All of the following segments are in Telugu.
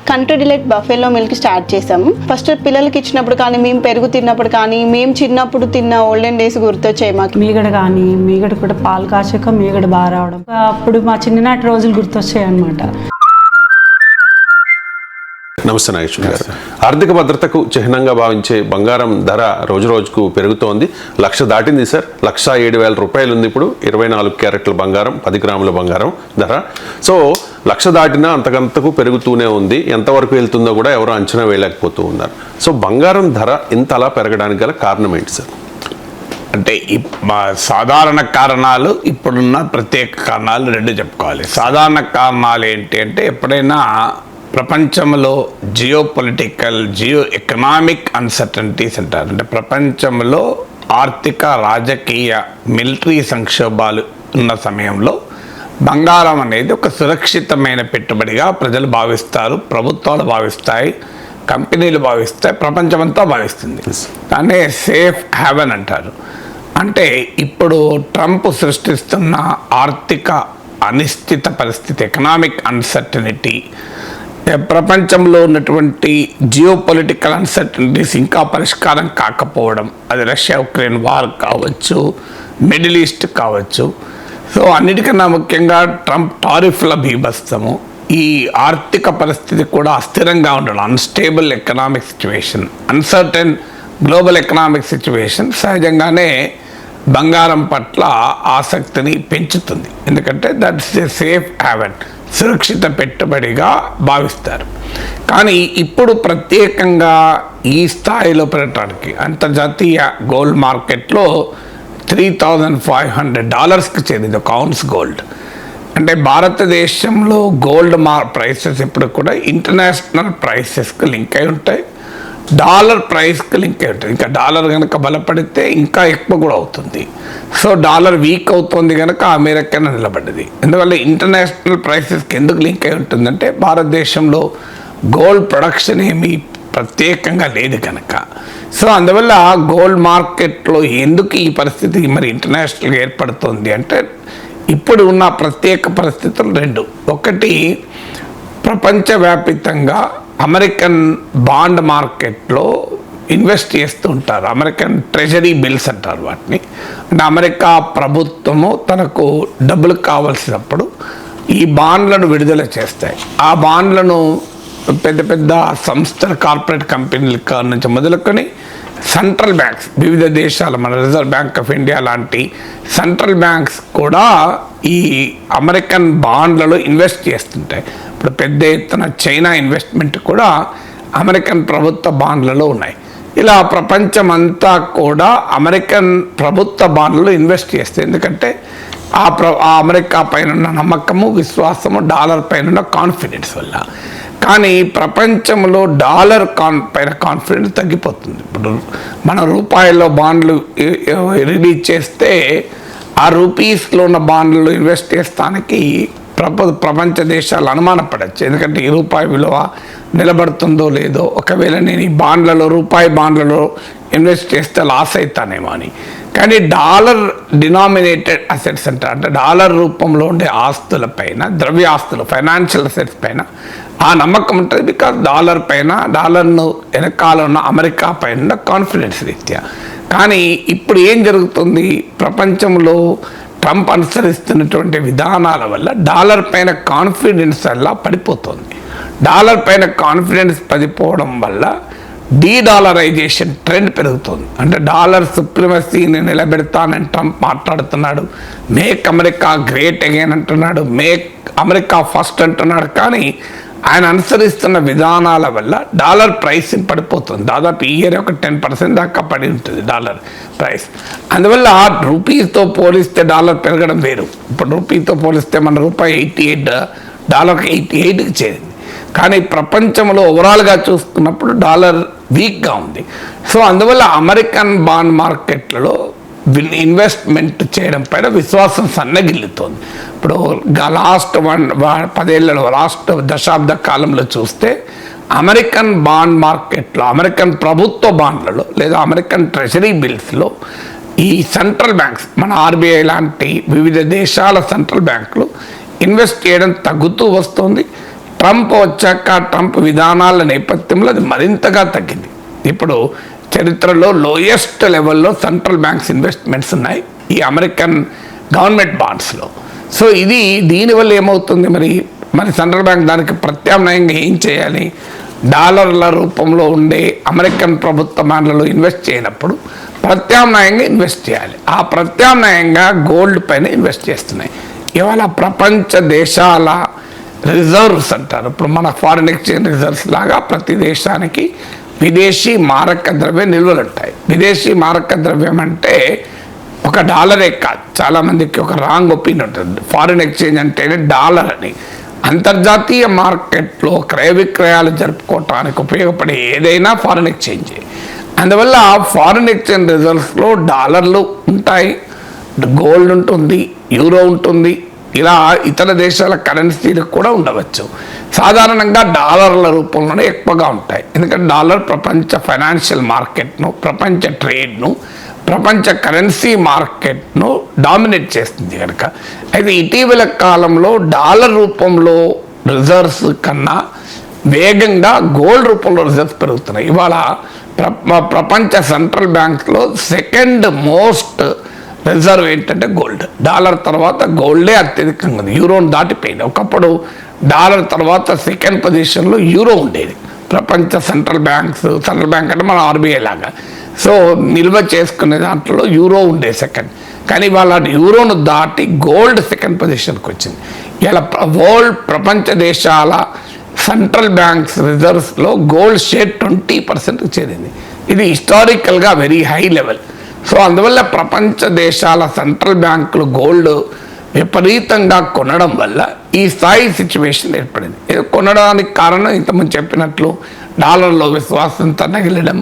Country delight buffalo milk start చేసాము. ఫస్ట్ పిల్లలకి ఇచ్చినప్పుడు కానీ, మేము పెరుగు తిన్నప్పుడు కానీ, మేము చిన్నప్పుడు తిన్న ఓల్డెన్ డేస్ గుర్తొచ్చాయి మాకు. మీగడ కూడా పాలు కాచాక మీగడ బాగా రావడం, అప్పుడు మా చిన్ననాటి రోజులు గుర్తొచ్చాయి అన్నమాట. నమస్తే నాగేశ్వర గారు. ఆర్థిక భద్రతకు చిహ్నంగా భావించే బంగారం ధర రోజు రోజుకు పెరుగుతోంది. 1,00,000 దాటింది సార్. 1,07,000 రూపాయలు ఉంది ఇప్పుడు. 24 క్యారెట్ల బంగారం, 10 గ్రాముల బంగారం ధర. సో 1,00,000 దాటినా అంతకంతకు పెరుగుతూనే ఉంది. ఎంతవరకు వెళ్తుందో కూడా ఎవరు అంచనా వేయలేకపోతూ ఉన్నారు. సో బంగారం ధర ఇంత అలా పెరగడానికి గల కారణం ఏంటి సార్? అంటే సాధారణ కారణాలు, ఇప్పుడున్న ప్రత్యేక కారణాలు రెండు చెప్పుకోవాలి. సాధారణ కారణాలు ఏంటి అంటే, ఎప్పుడైనా ప్రపంచంలో జియో ఎకనామిక్ అన్సర్టనిటీస్ అంటారు. అంటే ప్రపంచంలో ఆర్థిక, రాజకీయ, మిలిటరీ సంక్షోభాలు ఉన్న సమయంలో బంగారం అనేది ఒక సురక్షితమైన పెట్టుబడిగా ప్రజలు భావిస్తారు, ప్రభుత్వాలు భావిస్తాయి, కంపెనీలు భావిస్తాయి, ప్రపంచమంతా భావిస్తుంది. దాన్నే సేఫ్ హ్యావెన్ అంటారు. అంటే ఇప్పుడు ట్రంప్ సృష్టిస్తున్న ఆర్థిక అనిశ్చిత పరిస్థితి, ఎకనామిక్ అన్సర్టనిటీ, ప్రపంచంలో ఉన్నటువంటి జియో పొలిటికల్ అన్సర్టనిటీస్ ఇంకా పరిష్కారం కాకపోవడం, అది రష్యా ఉక్రెయిన్ వార్ కావచ్చు, మిడిల్ ఈస్ట్ కావచ్చు. సో అన్నిటికన్నా ముఖ్యంగా ట్రంప్ టారిఫ్ల బీభత్సము, ఈ ఆర్థిక పరిస్థితి కూడా అస్థిరంగా ఉండడం, unstable economic situation, uncertain global economic situation సహజంగానే బంగారం పట్ల ఆసక్తిని పెంచుతుంది. ఎందుకంటే దట్స్ ఏ సేఫ్ హ్యావెన్, సురక్షిత పెట్టుబడిగా భావిస్తారు. కానీ ఇప్పుడు ప్రత్యేకంగా ఈ స్థాయిలో పెరగడానికి అంతర్జాతీయ గోల్డ్ మార్కెట్లో $3,500కి చేరింది ఒక ఔన్స్ గోల్డ్. అంటే భారతదేశంలో గోల్డ్ ప్రైసెస్ ఎప్పుడు కూడా ఇంటర్నేషనల్ ప్రైసెస్కి లింక్ అయి ఉంటాయి, డాలర్ ప్రైస్కి లింక్ అయి ఉంటుంది. ఇంకా డాలర్ కనుక బలపడితే ఇంకా ఎక్కువ కూడా అవుతుంది. సో డాలర్ వీక్ అవుతుంది కనుక అమెరికా నిలబడ్డది. ఎందువల్ల ఇంటర్నేషనల్ ప్రైసెస్కి ఎందుకు లింక్ అయి ఉంటుందంటే, భారతదేశంలో గోల్డ్ ప్రొడక్షన్ ఏమీ ప్రత్యేకంగా లేదు కనుక. సో అందువల్ల గోల్డ్ మార్కెట్లో ఎందుకు ఈ పరిస్థితి మరి ఇంటర్నేషనల్గా ఏర్పడుతుంది అంటే, ఇప్పుడు ఉన్న ప్రత్యేక పరిస్థితులు రెండు. ఒకటి, ప్రపంచవ్యాప్తంగా అమెరికన్ బాండ్ మార్కెట్లో ఇన్వెస్ట్ చేస్తూ ఉంటారు. అమెరికన్ ట్రెజరీ బిల్స్ అంటారు వాటిని. అంటే అమెరికా ప్రభుత్వము తనకు డబ్బులు కావాల్సినప్పుడు ఈ బాండ్లను విడుదల చేస్తాయి. ఆ బాండ్లను పెద్ద పెద్ద సంస్థల, కార్పొరేట్ కంపెనీల నుంచి మొదలుకొని సెంట్రల్ బ్యాంక్స్, వివిధ దేశాల, మన రిజర్వ్ బ్యాంక్ ఆఫ్ ఇండియా లాంటి సెంట్రల్ బ్యాంక్స్ కూడా ఈ అమెరికన్ బాండ్లలో ఇన్వెస్ట్ చేస్తుంటాయి. ఇప్పుడు పెద్ద ఎత్తున చైనా ఇన్వెస్ట్మెంట్ కూడా అమెరికన్ ప్రభుత్వ బాండ్లలో ఉన్నాయి. ఇలా ప్రపంచమంతా కూడా అమెరికన్ ప్రభుత్వ బాండ్లలో ఇన్వెస్ట్ చేస్తాయి. ఎందుకంటే ఆ అమెరికా పైన ఉన్న నమ్మకము, విశ్వాసము, డాలర్ పైన ఉన్న కాన్ఫిడెన్స్ వల్ల. కానీ ప్రపంచంలో డాలర్ పైన కాన్ఫిడెన్స్ తగ్గిపోతుంది. ఇప్పుడు మన రూపాయల్లో బాండ్లు రిలీజ్ చేస్తే ఆ రూపీస్లో ఉన్న బాండ్లు ఇన్వెస్ట్ చేస్తానికి ప్రపంచ దేశాలు అనుమానపడచ్చు. ఎందుకంటే ఈ రూపాయి విలువ నిలబడుతుందో లేదో, ఒకవేళ నేను ఈ బాండ్లలో, రూపాయి బాండ్లలో ఇన్వెస్ట్ చేస్తే లాస్ అవుతానేమో అని. కానీ డాలర్ డినామినేటెడ్ అసెట్స్ అంటే డాలర్ రూపంలో ఉండే ఆస్తులపైన, ద్రవ్య ఆస్తులు, ఫైనాన్షియల్ అసెట్స్ పైన ఆ నమ్మకం ఉంటుంది. బికాజ్ డాలర్ పైన, డాలర్ను వెనకాల ఉన్న అమెరికా పైన కాన్ఫిడెన్స్ రీత్యా. కానీ ఇప్పుడు ఏం జరుగుతుంది, ప్రపంచంలో ట్రంప్ అనుసరిస్తున్నటువంటి విధానాల వల్ల డాలర్ పైన కాన్ఫిడెన్స్ అలా పడిపోతుంది. డాలర్ పైన కాన్ఫిడెన్స్ పడిపోవడం వల్ల డీడాలరైజేషన్ ట్రెండ్ పెరుగుతుంది. అంటే డాలర్ సుప్రిమసీని నిలబెడతానని ట్రంప్ మాట్లాడుతున్నాడు. మేక్ అమెరికా గ్రేట్ అగైన్ అంటున్నాడు, మేక్ అమెరికా ఫస్ట్ అంటున్నాడు. కానీ ఆయన అనుసరిస్తున్న విధానాల వల్ల డాలర్ ప్రైస్ పడిపోతుంది. దాదాపు ఈ ఇయర్ ఒక 10% దాకా పడి ఉంటుంది డాలర్ ప్రైస్. అందువల్ల రూపీతో పోలిస్తే డాలర్ పెరగడం వేరు. ఇప్పుడు రూపీతో పోలిస్తే మన రూపాయి 88, డాలర్కి 88కి చేరింది. కానీ ప్రపంచంలో ఓవరాల్గా చూసుకున్నప్పుడు డాలర్ వీక్గా ఉంది. సో అందువల్ల అమెరికన్ బాండ్ మార్కెట్లలో ఇన్వెస్ట్మెంట్ చేయడం పైన విశ్వాసం సన్నగిల్లుతోంది. ఇప్పుడు లాస్ట్ 10 ఏళ్లలో, లాస్ట్ దశాబ్ద కాలంలో చూస్తే అమెరికన్ బాండ్ మార్కెట్లో, అమెరికన్ ప్రభుత్వ బాండ్లలో లేదా అమెరికన్ ట్రెజరీ బిల్స్లో ఈ సెంట్రల్ బ్యాంక్స్, మన ఆర్బీఐ లాంటి వివిధ దేశాల సెంట్రల్ బ్యాంకులు ఇన్వెస్ట్ చేయడం తగ్గుతూ వస్తుంది. ట్రంప్ వచ్చాక ట్రంప్ విధానాల నేపథ్యంలో అది మరింతగా తగ్గింది. ఇప్పుడు చరిత్రలో లోయెస్ట్ లెవెల్లో సెంట్రల్ బ్యాంక్స్ ఇన్వెస్ట్మెంట్స్ ఉన్నాయి ఈ అమెరికన్ గవర్నమెంట్ బాండ్స్లో. సో దీనివల్ల ఏమవుతుంది, మరి సెంట్రల్ బ్యాంక్ దానికి ప్రత్యామ్నాయంగా ఏం చేయాలి? డాలర్ల రూపంలో ఉండే అమెరికన్ ప్రభుత్వ బాండ్లలో ఇన్వెస్ట్ చేయనప్పుడు ప్రత్యామ్నాయంగా ఇన్వెస్ట్ చేయాలి. ఆ ప్రత్యామ్నాయంగా గోల్డ్ పైన ఇన్వెస్ట్ చేస్తున్నాయి. ఇవాళ ప్రపంచ దేశాల రిజర్వ్స్ అంటారు, ఇప్పుడు మన ఫారిన్ ఎక్స్చేంజ్ రిజర్వ్స్ లాగా ప్రతి దేశానికి విదేశీ మారక ద్రవ్య నిల్వలు ఉంటాయి. విదేశీ మారక ద్రవ్యం అంటే ఒక డాలరే కాదు, చాలామందికి ఒక రాంగ్ ఒపీనియన్ ఉంటుంది. ఫారిన్ ఎక్స్చేంజ్ అంటేనే డాలర్ అని. అంతర్జాతీయ మార్కెట్లో క్రయ విక్రయాలు జరుపుకోవటానికి ఉపయోగపడే ఏదైనా ఫారిన్ ఎక్స్చేంజ్. అందువల్ల ఫారిన్ ఎక్స్చేంజ్ రిజర్వ్స్లో డాలర్లు ఉంటాయి, గోల్డ్ ఉంటుంది, యూరో ఉంటుంది, ఇలా ఇతర దేశాల కరెన్సీలు కూడా ఉండవచ్చు. సాధారణంగా డాలర్ల రూపంలోనే ఎక్కువగా ఉంటాయి, ఎందుకంటే డాలర్ ప్రపంచ ఫైనాన్షియల్ మార్కెట్ను, ప్రపంచ ట్రేడ్ను, ప్రపంచ కరెన్సీ మార్కెట్ను డామినేట్ చేస్తుంది కనుక. అయితే ఇటీవల కాలంలో డాలర్ రూపంలో రిజర్వ్స్ కన్నా వేగంగా గోల్డ్ రూపంలో రిజర్వ్స్ పెరుగుతున్నాయి. ఇవాళ ప్రపంచ సెంట్రల్ బ్యాంక్స్లో సెకండ్ మోస్ట్ రిజర్వ్ ఏంటంటే గోల్డ్. డాలర్ తర్వాత గోల్డే అత్యధికంగా ఉంది, యూరోని దాటిపోయింది. ఒకప్పుడు డాలర్ తర్వాత సెకండ్ పొజిషన్లో యూరో ఉండేది. ప్రపంచ సెంట్రల్ బ్యాంక్ అంటే మన ఆర్బీఐ లాగా. సో నిల్వ చేసుకునే దాంట్లో యూరో ఉండే సెకండ్, కానీ వాళ్ళ యూరోను దాటి గోల్డ్ సెకండ్ పొజిషన్కి వచ్చింది. ఇలా ప్రపంచ దేశాల సెంట్రల్ బ్యాంక్స్ రిజర్వ్స్లో గోల్డ్ షేర్ 20% చేరింది. ఇది హిస్టారికల్గా వెరీ హై లెవెల్. సో అందువల్ల ప్రపంచ దేశాల సెంట్రల్ బ్యాంకులు గోల్డ్ విపరీతంగా కొనడం వల్ల ఈ స్థాయి సిచ్యువేషన్ ఏర్పడింది. కొనడానికి కారణం ఇంతకుముందు చెప్పినట్లు డాలర్లో విశ్వాసం తగ్గడం,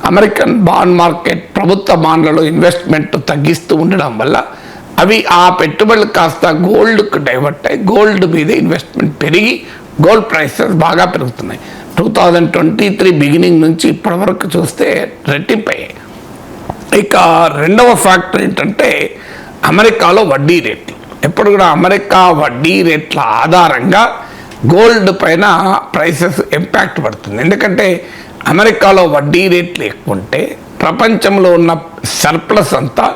అమెరికన్ బాండ్ మార్కెట్ ప్రభుత్వ బాండ్లలో ఇన్వెస్ట్మెంట్ తగ్గిస్తూ ఉండడం వల్ల అవి ఆ పెట్టుబడులు కాస్త గోల్డ్కు డైవర్ట్ అయ్యి గోల్డ్ మీద ఇన్వెస్ట్మెంట్ పెరిగి గోల్డ్ ప్రైసెస్ బాగా పెరుగుతున్నాయి. 2023 బిగినింగ్ నుంచి ఇప్పటి వరకు చూస్తే రెట్టింపయ్యాయి. ఇక రెండవ ఫ్యాక్టర్ ఏంటంటే అమెరికాలో వడ్డీ రేట్లు. ఎప్పుడు కూడా అమెరికా వడ్డీ రేట్ల ఆధారంగా గోల్డ్ పైన ప్రైసెస్ ఇంపాక్ట్ పడుతుంది. ఎందుకంటే అమెరికాలో వడ్డీ రేట్లు ఎక్కువ ఉంటే ప్రపంచంలో ఉన్న సర్ప్లస్ అంతా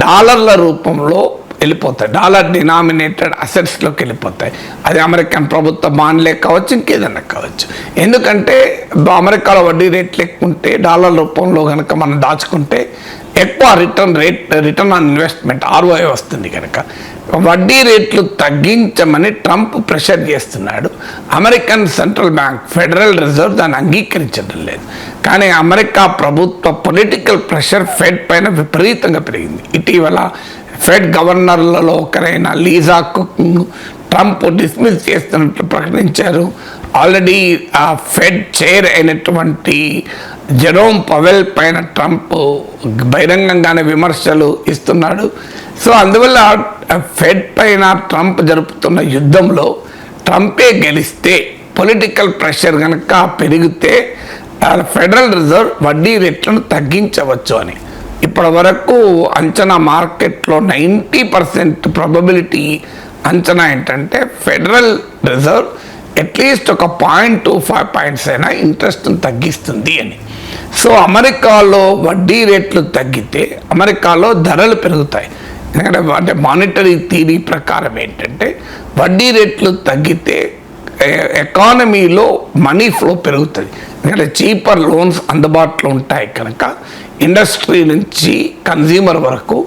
డాలర్ల రూపంలో వెళ్ళిపోతాయి, డాలర్ డినామినేటెడ్ అసెట్స్లోకి వెళ్ళిపోతాయి. అది అమెరికన్ ప్రభుత్వ బాండ్లే కావచ్చు, ఇంకేదన్నా కావచ్చు. ఎందుకంటే అమెరికాలో వడ్డీ రేట్లు ఎక్కువ ఉంటే డాలర్ రూపంలో కనుక మనం దాచుకుంటే ఎక్కువ రిటర్న్ ఆన్ ఇన్వెస్ట్మెంట్ ROI వస్తుంది. కనుక వడ్డీ రేట్లు తగ్గించమని ట్రంప్ ప్రెషర్ చేస్తున్నాడు. American central bank federal reserve దాన్ని అంగీకరించడం లేదు. కానీ అమెరికా ప్రభుత్వ పొలిటికల్ ప్రెషర్ ఫెడ్ పైన విపరీతంగా పెరిగింది. ఇటీవల ఫెడ్ గవర్నర్లలో ఒకరైన లీజా కుక్ ట్రంప్ డిస్మిస్ చేస్తున్నట్లు ప్రకటించారు. ఆల్రెడీ ఆ ఫెడ్ చైర్ అయినటువంటి జెరోమ్ పవెల్ పైన ట్రంప్ బహిరంగంగానే విమర్శలు ఇస్తున్నాడు. సో అందువల్ల ఫెడ్ పైన ట్రంప్ జరుపుతున్న యుద్ధంలో ట్రంపే గెలిస్తే పొలిటికల్ ప్రెషర్ కనుక పెరిగితే ఫెడరల్ రిజర్వ్ వడ్డీ రేట్లను తగ్గించవచ్చు అని ఇప్పటి వరకు అంచనా మార్కెట్లో 90% ప్రాబబిలిటీ అంచనా ఏంటంటే ఫెడరల్ రిజర్వ్ అట్లీస్ట్ ఒక 0.25 పాయింట్స్ అయినా ఇంట్రెస్ట్ని తగ్గిస్తుంది అని. సో అమెరికాలో వడ్డీ రేట్లు తగ్గితే అమెరికాలో ధరలు పెరుగుతాయి. ఎందుకంటే అంటే మానిటరీ థియరీ ప్రకారం ఏంటంటే వడ్డీ రేట్లు తగ్గితే ఎకానమీలో మనీ ఫ్లో పెరుగుతుంది. ఎందుకంటే చీపర్ లోన్స్ అందుబాటులో ఉంటాయి కనుక ఇండస్ట్రీ నుంచి కన్జ్యూమర్ వరకు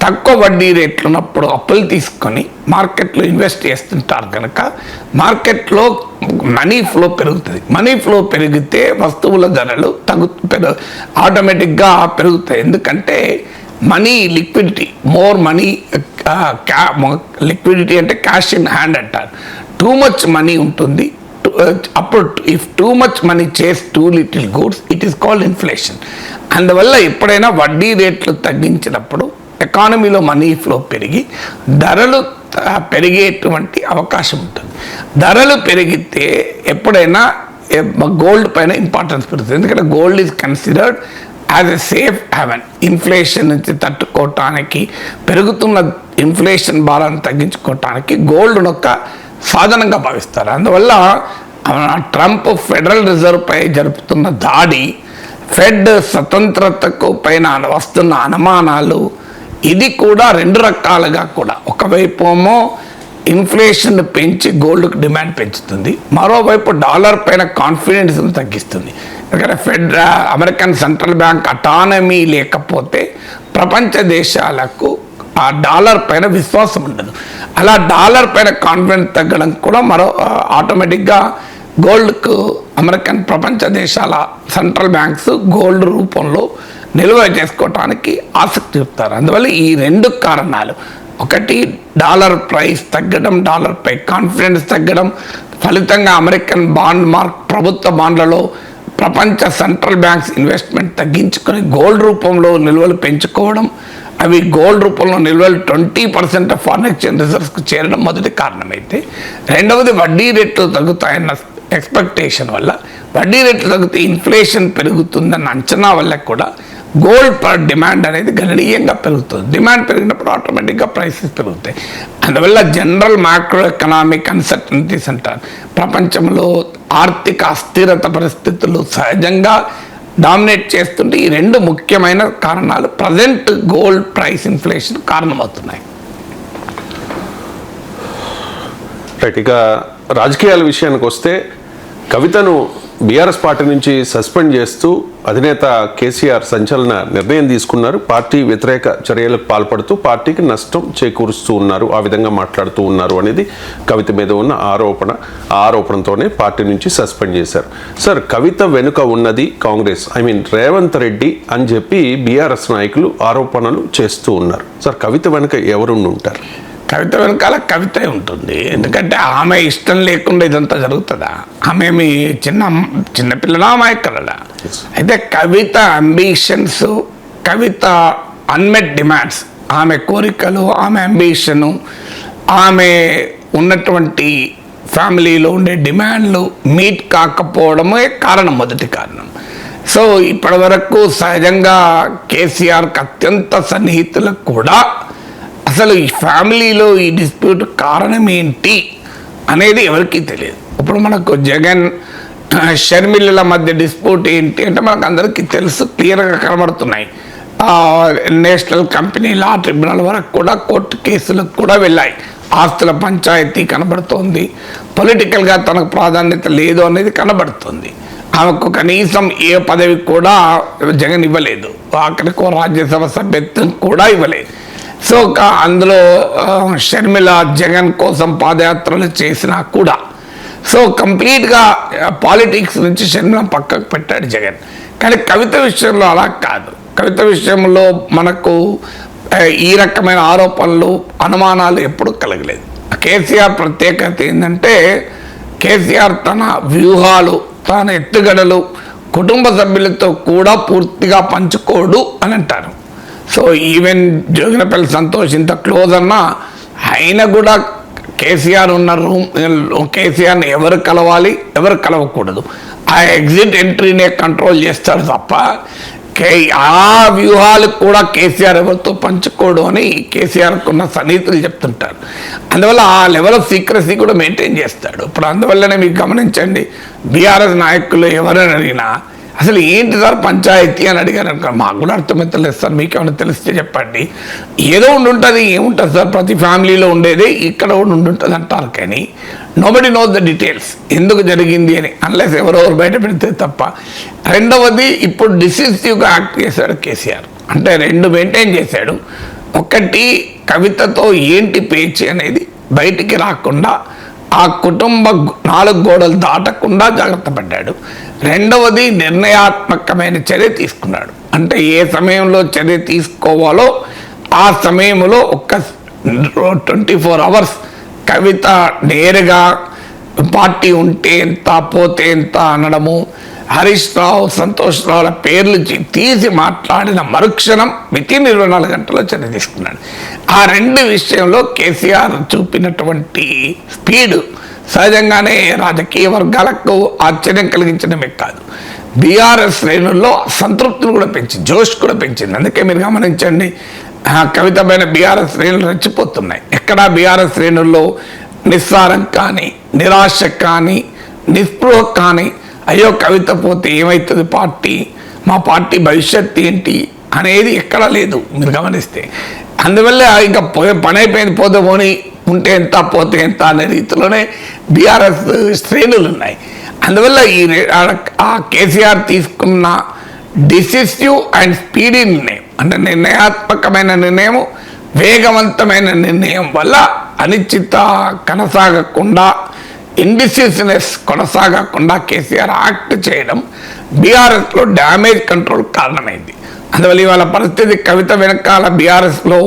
తక్కువ వడ్డీ రేట్లు ఉన్నప్పుడు అప్పులు తీసుకొని మార్కెట్లో ఇన్వెస్ట్ చేస్తుంటారు కనుక మార్కెట్లో మనీ ఫ్లో పెరుగుతుంది. మనీ ఫ్లో పెరిగితే వస్తువుల ధరలు ఆటోమేటిక్గా పెరుగుతాయి. ఎందుకంటే money liquidity, more money, liquidity అంటే క్యాష్ ఇన్ హ్యాండ్ అంటారు. టూ మచ్ మనీ ఉంటుంది. అప్పుడు ఇఫ్ టూ మచ్ మనీ చేస్ two little goods it is called inflation. అందువల్ల ఎప్పుడైనా వడ్డీ రేట్లు తగ్గించినప్పుడు ఎకానమీలో మనీ ఫ్లో పెరిగి ధరలు పెరిగేటువంటి అవకాశం ఉంటుంది. ధరలు పెరిగితే ఎప్పుడైనా గోల్డ్ పైన ఇంపార్టెన్స్ పెరుగుతుంది. ఎందుకంటే gold is considered as a safe haven't. Inflation నుంచి తట్టుకోవటానికి, పెరుగుతున్న ఇన్ఫ్లేషన్ భారాన్ని తగ్గించుకోవటానికి గోల్డ్ ఒక సాధనంగా భావిస్తారు. అందువల్ల ట్రంప్ ఫెడరల్ రిజర్వ్ పై జరుపుతున్న దాడి, ఫెడ్ స్వతంత్రతకు పైన వస్తున్న అనుమానాలు, ఇది కూడా రెండు రకాలుగా కూడా ఒకవైపు ఏమో ఇన్ఫ్లేషన్ పెంచి గోల్డ్కి డిమాండ్ పెంచుతుంది, మరోవైపు డాలర్ పైన కాన్ఫిడెన్స్ను తగ్గిస్తుంది. ఎందుకంటే అమెరికన్ సెంట్రల్ బ్యాంక్ అటానమీ లేకపోతే ప్రపంచ దేశాలకు ఆ డాలర్ పైన విశ్వాసం ఉండదు. అలా డాలర్ పైన కాన్ఫిడెన్స్ తగ్గడం కూడా ఆటోమేటిక్గా గోల్డ్కు అమెరికన్ ప్రపంచ దేశాల సెంట్రల్ బ్యాంక్స్ గోల్డ్ రూపంలో నిల్వ చేసుకోవటానికి ఆసక్తి చూపుతారు. అందువల్ల ఈ రెండు కారణాలు, ఒకటి డాలర్ ప్రైస్ తగ్గడం, డాలర్పై కాన్ఫిడెన్స్ తగ్గడం, ఫలితంగా అమెరికన్ ప్రభుత్వ బాండ్లలో ప్రపంచ సెంట్రల్ బ్యాంక్స్ ఇన్వెస్ట్మెంట్ తగ్గించుకొని గోల్డ్ రూపంలో నిల్వలు పెంచుకోవడం, అవి గోల్డ్ రూపంలో నిల్వలు 20% ఫారెన్ ఎక్స్చేంజ్ రిజర్వ్స్కు చేరడం మొదటి కారణమైతే, రెండవది వడ్డీ రేట్లు తగ్గుతాయన్న ఎక్స్పెక్టేషన్ వల్ల, వడ్డీ రేట్లు తగ్గితే ఇన్ఫ్లేషన్ పెరుగుతుందన్న అంచనా వల్ల కూడా గోల్డ్ పర్ డిమాండ్ అనేది గణనీయంగా పెరుగుతుంది. డిమాండ్ పెరిగినప్పుడు ఆటోమేటిక్గా ప్రైసెస్ పెరుగుతాయి. అందువల్ల జనరల్ మ్యాక్రో ఎకనామిక్ అన్సర్టనిటీస్ అంటారు. ప్రపంచంలో ఆర్థిక అస్థిరత పరిస్థితులు సహజంగా డామినేట్ చేస్తుంటే ఈ రెండు ముఖ్యమైన కారణాలు ప్రజెంట్ గోల్డ్ ప్రైస్ ఇన్ఫ్లేషన్ కారణమవుతున్నాయి. రైట్, ఇక రాజకీయాల విషయానికి వస్తే కవితను బీఆర్ఎస్ పార్టీ నుంచి సస్పెండ్ చేస్తూ అధినేత కేసీఆర్ సంచలన నిర్ణయం తీసుకున్నారు. పార్టీ వ్యతిరేక చర్యలకు పాల్పడుతూ పార్టీకి నష్టం చేకూరుస్తూ ఉన్నారు, ఆ విధంగా మాట్లాడుతూ ఉన్నారు అనేది కవిత మీద ఉన్న ఆరోపణ. ఆ ఆరోపణతోనే పార్టీ నుంచి సస్పెండ్ చేశారు. సార్, కవిత వెనుక ఉన్నది కాంగ్రెస్, రేవంత్ రెడ్డి అని చెప్పి బీఆర్ఎస్ నాయకులు ఆరోపణలు చేస్తూ ఉన్నారు. సార్, కవిత వెనుక ఎవరుండి ఉంటారు? కవిత వెనకాల కవితే ఉంటుంది. ఎందుకంటే ఆమె ఇష్టం లేకుండా ఇదంతా జరుగుతుందా? ఆమె మీ చిన్నపిల్లలా అమాయకులదా? అయితే కవిత అంబిషన్స్, కవిత అన్మెట్ డిమాండ్స్, ఆమె కోరికలు, ఆమె అంబిషను, ఆమె ఉన్నటువంటి ఫ్యామిలీలో ఉండే డిమాండ్లు మీట్ కాకపోవడమే కారణం, మొదటి కారణం. సో ఇప్పటి వరకు సహజంగా కేసీఆర్కి అత్యంత సన్నిహితులకు కూడా అసలు ఈ ఫ్యామిలీలో ఈ డిస్ప్యూట్ కారణం ఏంటి అనేది ఎవరికీ తెలియదు. ఇప్పుడు మనకు జగన్ షర్మిలల మధ్య డిస్ప్యూట్ ఏంటి అంటే మనకు అందరికీ తెలుసు, క్లియర్గా కనబడుతున్నాయి. నేషనల్ కంపెనీ లా ట్రిబ్యునల్ వరకు కూడా కోర్టు కేసులకు కూడా వెళ్ళాయి. ఆస్తుల పంచాయతీ కనబడుతోంది, పొలిటికల్గా తనకు ప్రాధాన్యత లేదు అనేది కనబడుతుంది. ఆమెకు కనీసం ఏ పదవి కూడా జగన్ ఇవ్వలేదు, ఆఖరికి రాజ్యసభ సభ్యత్వం కూడా ఇవ్వలేదు. సో అందులో షర్మిల జగన్ కోసం పాదయాత్రలు చేసినా కూడా సో కంప్లీట్గా పాలిటిక్స్ నుంచి షర్మిల పక్కకు పెట్టాడు జగన్. కానీ కవిత విషయంలో అలా కాదు. కవిత విషయంలో మనకు ఈ రకమైన ఆరోపణలు, అనుమానాలు ఎప్పుడూ కలగలేదు. కేసీఆర్ ప్రత్యేకత ఏంటంటే కేసీఆర్ తన వ్యూహాలు, తన ఎత్తుగడలు కుటుంబ సభ్యులతో కూడా పూర్తిగా పంచుకోడు అని అంటారు. సో ఈవెన్ జోగినపల్లి సంతోష్ ఇంత క్లోజ్ అన్నా ఆయన కూడా కేసీఆర్ ఉన్న కేసీఆర్ని ఎవరు కలవాలి, ఎవరు కలవకూడదు, ఆ ఎగ్జిట్ ఎంట్రీనే కంట్రోల్ చేస్తాడు తప్ప ఆ వ్యూహాలు కూడా కేసీఆర్ ఎవరితో పంచుకోడు అని కేసీఆర్కు ఉన్న సన్నిహితులు చెప్తుంటారు. అందువల్ల ఆ లెవెల్ ఆఫ్ సీక్రసీ కూడా మెయింటైన్ చేస్తాడు. ఇప్పుడు అందువల్లనే మీకు గమనించండి, బీఆర్ఎస్ నాయకులు ఎవరైనా అడిగినా అసలు ఏంటి సార్ పంచాయతీ అని అడిగారు అనుకో, మాకు కూడా అర్థమైతలేదు సార్, మీకేమైనా తెలిస్తే చెప్పండి. ఏదో ఉంటుంది, ఏముంటుంది సార్, ప్రతి ఫ్యామిలీలో ఉండేది ఇక్కడ కూడా ఉండుంటుంది అంటారు. కానీ నోబడి నోస్ ద డీటెయిల్స్ ఎందుకు జరిగింది అని, అన్లెస్ ఎవరెవరు బయట పెడితే తప్ప. రెండవది, ఇప్పుడు డిసిసివ్గా యాక్ట్ చేశాడు కేసీఆర్. అంటే రెండు మెయింటైన్ చేశాడు. ఒకటి, కవితతో ఏంటి పేచి అనేది బయటికి రాకుండా, ఆ కుటుంబ 4 గోడలు దాటకుండా జాగ్రత్త పడ్డాడు. రెండవది, నిర్ణయాత్మకమైన చర్య తీసుకున్నాడు. అంటే ఏ సమయంలో చర్య తీసుకోవాలో ఆ సమయంలో 24 hours కవిత నేరుగా పార్టీ ఉంటే ఎంత, పోతే ఎంత అనడము, హరీష్ రావు, సంతోష్ రావుల పేర్లు తీసి మాట్లాడిన మరుక్షణం వితిన్ 24 గంటల్లో చర్య తీసుకున్నాడు. ఆ రెండు విషయంలో కేసీఆర్ చూపినటువంటి స్పీడ్ సహజంగానే రాజకీయ వర్గాలకు ఆశ్చర్యం కలిగించడమే కాదు, బీఆర్ఎస్ శ్రేణుల్లో సంతృప్తిని కూడా పెంచింది, జోష్ కూడా పెంచింది. అందుకే మీరు గమనించండి, కవిత పైన బీఆర్ఎస్ శ్రేణులు రెచ్చిపోతున్నాయి. ఎక్కడా బీఆర్ఎస్ శ్రేణుల్లో నిస్సారం కానీ, నిరాశ కానీ, నిస్పృహ కానీ అయ్యో కవిత పోతే ఏమవుతుంది పార్టీ, మా పార్టీ భవిష్యత్తు ఏంటి అనేది ఎక్కడా లేదు మీరు గమనిస్తే. అందువల్ల ఇంకా పని అయిపోయింది, పోతే పోని, ఉంటే ఎంత పోతే ఎంత అనే రీతిలోనే బీఆర్ఎస్ శ్రేణులు ఉన్నాయి. అందువల్ల ఆ కేసీఆర్ తీసుకున్న డిసిసివ్ అండ్ స్పీడీ నిర్ణయం, అంటే నిర్ణయాత్మకమైన నిర్ణయం, వేగవంతమైన నిర్ణయం వల్ల అనిశ్చిత కొనసాగకుండా, ఇండిసిసినెస్ కొనసాగకుండా కేసీఆర్ యాక్ట్ చేయడం బీఆర్ఎస్లో డ్యామేజ్ కంట్రోల్ కారణమైంది. అందువల్ల ఇవాళ పరిస్థితి కవిత వెనకాల బీఆర్ఎస్లో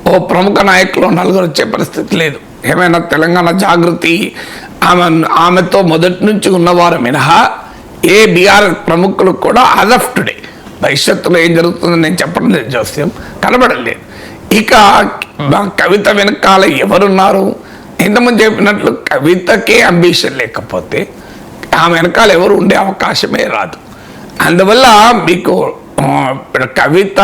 ఓ ప్రముఖ నాయకులు నలుగురు వచ్చే పరిస్థితి లేదు. ఏమైనా తెలంగాణ జాగృతి ఆమెతో మొదటి నుంచి ఉన్నవారు మినహా ఏ బీఆర్ఎస్ ప్రముఖులు కూడా యాజ్ ఆఫ్ టుడే, భవిష్యత్తులో ఏం జరుగుతుందో నేను చెప్పడం లేదు, జోస్యం కనబడలేదు. ఇక కవిత వెనకాల ఎవరున్నారు? ఇంతకుముందు చెప్పినట్లు కవితకే అంబిషన్ లేకపోతే ఆమె వెనకాల ఎవరు ఉండే అవకాశమే రాదు. అందువల్ల మీకు కవిత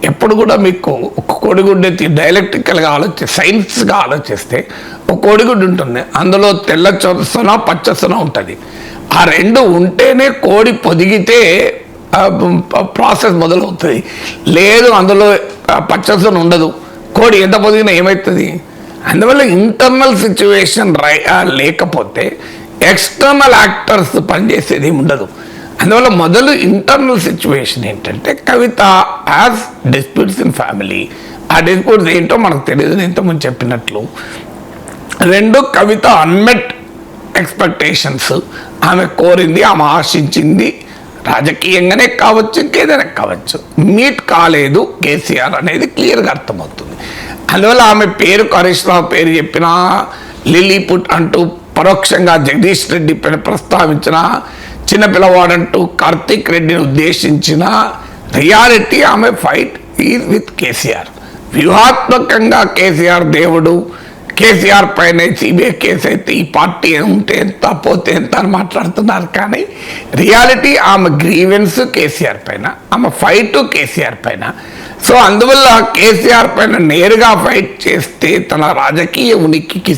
ఎప్పుడు కూడా మీకు ఒక కోడిగుడ్డు డైలెక్ట్రికల్గా సైన్స్గా ఆలోచిస్తే ఒక కోడిగుడ్డు ఉంటుంది, అందులో తెల్ల సొన పచ్చ సొన ఉంటుంది. ఆ రెండు ఉంటేనే కోడి పొదిగితే ప్రాసెస్ మొదలవుతుంది. లేదు అందులో పచ్చసొన ఉండదు, కోడి ఎంత పొదిగినా ఏమవుతుంది? అందువల్ల ఇంటర్నల్ సిచ్యువేషన్ లేకపోతే ఎక్స్టర్నల్ యాక్టర్స్ పనిచేసేది ఉండదు. అందువల్ల మొదలు ఇంటర్నల్ సిచ్యువేషన్ ఏంటంటే కవిత హ్యాస్ డిస్ప్యూట్స్ ఇన్ ఫ్యామిలీ. ఆ డిస్ప్యూట్స్ ఏంటో మనకు తెలియదు, ఇంతకుముందు చెప్పినట్లు. రెండు, కవిత అన్మెట్ ఎక్స్పెక్టేషన్స్, ఆమె కోరింది, ఆమె ఆశించింది రాజకీయంగానే కావచ్చు, ఇంకేదైనా కావచ్చు, మీట్ కాలేదు కేసీఆర్ అనేది క్లియర్గా అర్థమవుతుంది. అందువల్ల ఆమె పేరు హరీష్ రావు పేరు చెప్పిన, లిలీపుట్ అంటూ పరోక్షంగా జగదీష్ రెడ్డి పైన ప్రస్తావించిన, చిన్నపిల్లవాడంటూ కార్తీక్ రెడ్డిని ఉద్దేశించిన, రియాలిటీ ఆమె ఫైట్ ఈజ్ విత్ కేసీఆర్. వ్యూహాత్మకంగా కేసీఆర్ దేవుడు, కేసీఆర్ పైన సిబిఐ కేసు అయితే ఈ పార్టీ ఉంటే ఎంత పోతే ఎంత అని మాట్లాడుతున్నారు. కానీ రియాలిటీ ఆమె గ్రీవెన్స్ కేసీఆర్ పైన, ఆమె ఫైట్ కేసీఆర్ పైన. సో అందువల్ల కేసీఆర్ పైన నేరుగా ఫైట్ చేస్తే తన రాజకీయ ఉనికికి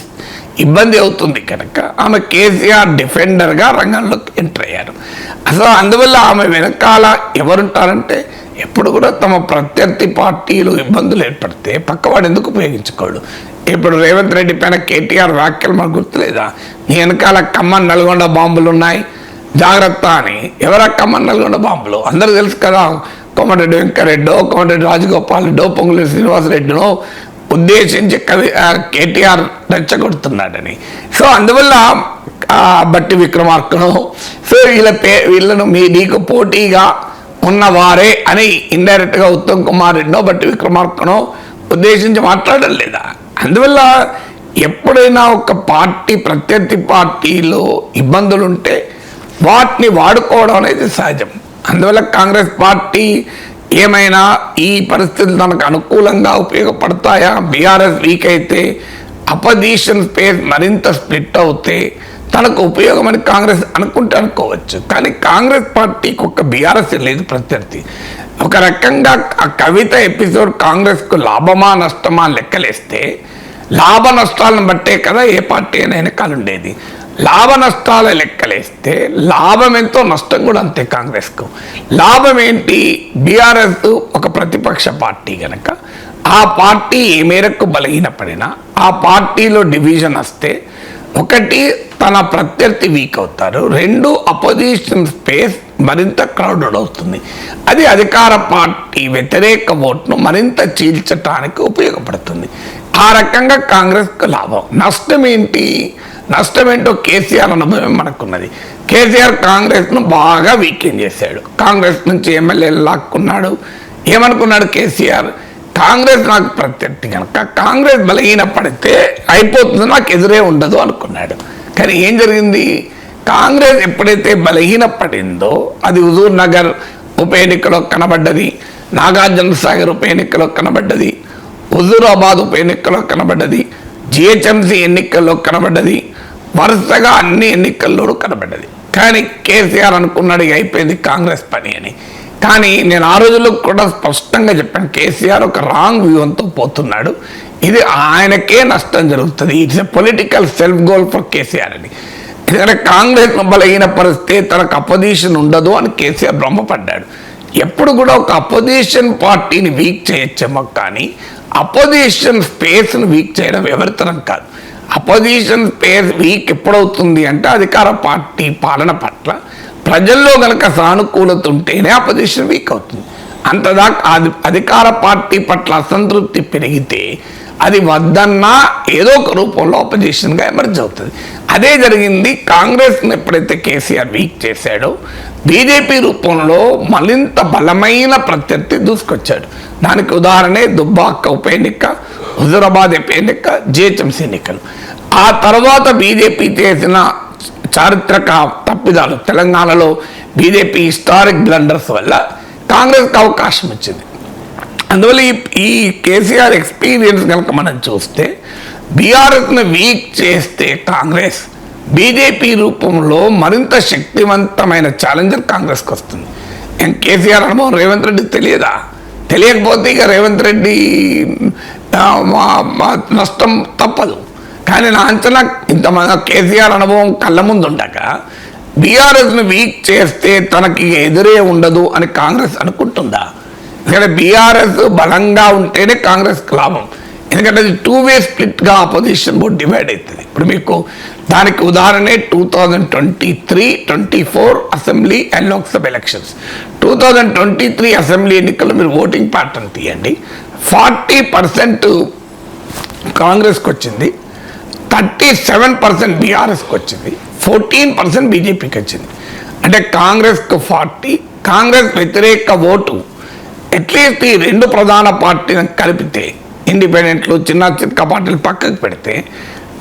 ఇబ్బంది అవుతుంది కనుక ఆమె కేసీఆర్ డిఫెండర్గా రంగంలోకి ఎంటర్ అయ్యారు. అసలు అందువల్ల ఆమె వెనకాల ఎవరుంటారంటే ఎప్పుడు కూడా తమ ప్రత్యర్థి పార్టీలు ఇబ్బందులు ఏర్పడితే పక్కవాడు ఎందుకు ఉపయోగించుకోడు. ఇప్పుడు రేవంత్ రెడ్డి పైన కేటీఆర్ వ్యాఖ్యలు మనకు గుర్తులేదా? నీ వెనకాల ఖమ్మం నల్గొండ బాంబులు ఉన్నాయి జాగ్రత్త అని. ఎవరా ఖమ్మం నల్గొండ బాంబులు? అందరూ తెలుసు కదా. కోమటిరెడ్డి వెంకరెడ్డో, కోమటిరెడ్డి రాజగోపాల్ రెడ్డో, పొంగులేటి శ్రీనివాసరెడ్డినో ఉద్దేశించి కేటీఆర్ రెచ్చగొడుతున్నాడని. సో అందువల్ల బట్టి విక్రమార్కను, సో వీళ్ళను నీకు పోటీగా ఉన్నవారే అని ఇండైరెక్ట్గా ఉత్తమ్ కుమార్ రెడ్డినో బట్టి విక్రమార్కనో ఉద్దేశించి మాట్లాడడం లేదా? అందువల్ల ఎప్పుడైనా ఒక పార్టీ ప్రత్యర్థి పార్టీలో ఇబ్బందులు ఉంటే వాటిని వాడుకోవడం అనేది సహజం. అందువల్ల కాంగ్రెస్ పార్టీ ఏమైనా ఈ పరిస్థితులు తనకు అనుకూలంగా ఉపయోగపడతాయా? బీఆర్ఎస్ వీక్ అయితే, అపోజిషన్ స్పేస్ మరింత స్ప్లిట్ అవుతే తనకు ఉపయోగమని కాంగ్రెస్ అనుకుంటే అనుకోవచ్చు. కానీ కాంగ్రెస్ పార్టీకి ఒక బీఆర్ఎస్ లేదు ప్రత్యర్థి. ఒక రకంగా ఆ కవిత ఎపిసోడ్ కాంగ్రెస్కు లాభమా నష్టమా లెక్కలేస్తే లాభ నష్టాలను బట్టే కదా ఏ పార్టీ అయినా వెనకాల ఉండేది. లాభ నష్టాల లెక్కలేస్తే లాభం ఎంతో, నష్టం కూడా అంతే. కాంగ్రెస్కు లాభం ఏంటి? బీఆర్ఎస్ ఒక ప్రతిపక్ష పార్టీ కనుక ఆ పార్టీ ఏ మేరకు బలహీనపడినా ఆ పార్టీలో డివిజన్ వస్తే ఒకటి తన ప్రత్యర్థి వీక్ అవుతారు, రెండు అపోజిషన్ స్పేస్ మరింత క్రౌడెడ్ అవుతుంది. అది అధికార పార్టీ వ్యతిరేక ఓట్ను మరింత చీల్చడానికి ఉపయోగపడుతుంది. ఆ రకంగా కాంగ్రెస్కు లాభం. నష్టం ఏంటి? నష్టం ఏంటో కేసీఆర్ అనుభవం మనకున్నది. కేసీఆర్ కాంగ్రెస్ను బాగా వీకెన్ చేశాడు. కాంగ్రెస్ నుంచి ఎమ్మెల్యేలు లాక్కున్నాడు. ఏమనుకున్నాడు కేసీఆర్? కాంగ్రెస్ నాకు ప్రత్యర్థి కనుక కాంగ్రెస్ బలహీనపడితే అయిపోతుంది, నాకు ఎదురే ఉండదు అనుకున్నాడు. కానీ ఏం జరిగింది? కాంగ్రెస్ ఎప్పుడైతే బలహీనపడిందో అది హుజూర్ నగర్ ఉప ఎన్నికలో కనబడ్డది, నాగార్జున సాగర్ ఉప ఎన్నికలో కనబడ్డది, హుజూరాబాద్ ఉప ఎన్నికలో కనబడ్డది, జిహెచ్ఎంసీ ఎన్నికల్లో కనబడ్డది, వరుసగా అన్ని ఎన్నికల్లోనూ కనబడ్డది. కానీ కేసీఆర్ అనుకున్నాడు అయిపోయింది కాంగ్రెస్ పని అని. కానీ నేను ఆ రోజుల్లో కూడా స్పష్టంగా చెప్పాను, కేసీఆర్ ఒక రాంగ్ వ్యూహంతో పోతున్నాడు, ఇది ఆయనకే నష్టం జరుగుతుంది, it's a political self goal for KCR అని. ఎందుకంటే కాంగ్రెస్ బలహీనపరిస్తే తనకు అపోజిషన్ ఉండదు అని కేసీఆర్ భ్రమపడ్డాడు. ఎప్పుడు కూడా ఒక అపోజిషన్ పార్టీని వీక్ చేయొచ్చేమో కానీ అపోజిషన్ స్పేస్ను వీక్ చేయడం ఎవరితరం కాదు. అపోజిషన్ స్పేస్ వీక్ ఎప్పుడవుతుంది అంటే అధికార పార్టీ పాలన పట్ల ప్రజల్లో కనుక సానుకూలత ఉంటేనే అపోజిషన్ వీక్ అవుతుంది. అంతదాకా అధికార పార్టీ పట్ల అసంతృప్తి పెరిగితే అది వద్దన్నా ఏదో ఒక రూపంలో అపోజిషన్గా ఎమర్జ్ అవుతుంది. అదే జరిగింది. కాంగ్రెస్ని ఎప్పుడైతే కేసీఆర్ వీక్ చేశాడో బీజేపీ రూపంలో మరింత బలమైన ప్రత్యర్థి దూసుకొచ్చాడు. దానికి ఉదాహరణే దుబ్బాక ఉప ఎన్నిక, హుజూరాబాద్ ఉప ఎన్నిక, జిహెచ్ఎంసీ ఎన్నికలు. ఆ తర్వాత బీజేపీ చేసిన చారిత్రక తప్పిదాలు, తెలంగాణలో బీజేపీ హిస్టారిక్ బ్లండర్స్ వల్ల కాంగ్రెస్కి అవకాశం వచ్చింది. అందువల్ల ఈ కేసీఆర్ ఎక్స్పీరియన్స్ కనుక మనం చూస్తే బీఆర్ఎస్ను వీక్ చేస్తే కాంగ్రెస్ బీజేపీ రూపంలో మరింత శక్తివంతమైన ఛాలెంజర్ కాంగ్రెస్కి వస్తుంది. కేసీఆర్ అనుభవం రేవంత్ రెడ్డికి తెలియదా? తెలియకపోతే ఇక రేవంత్ రెడ్డి నష్టం తప్పదు. కానీ నా అంచనా ఇంతమంది కేసీఆర్ అనుభవం కళ్ళ ముందు ఉండక బీఆర్ఎస్ను వీక్ చేస్తే తనకి ఎదురే ఉండదు అని కాంగ్రెస్ అనుకుంటుందా? ఇక్కడ బీఆర్ఎస్ బలంగా ఉంటేనే కాంగ్రెస్కి లాభం. ఎందుకంటే అది 2-way స్ప్లిట్గా అపోజిషన్ బోర్డు డివైడ్ అవుతుంది. ఇప్పుడు మీకు దానికి ఉదాహరణే 2023-24 assembly and Lok Sabha elections. 2023 assembly ఎన్నికల్లో మీరు ఓటింగ్ ప్యాటర్న్ తీయండి. 40% కాంగ్రెస్కి వచ్చింది, 37% బీఆర్ఎస్కి వచ్చింది, 14% బీజేపీకి వచ్చింది. అంటే కాంగ్రెస్కు 40, కాంగ్రెస్ వ్యతిరేక ఓటు అట్లీస్ట్ ఈ రెండు ప్రధాన పార్టీలను కలిపితే ఇండిపెండెంట్లు చిన్న చిన్న పార్టీలు పక్కకు పెడితే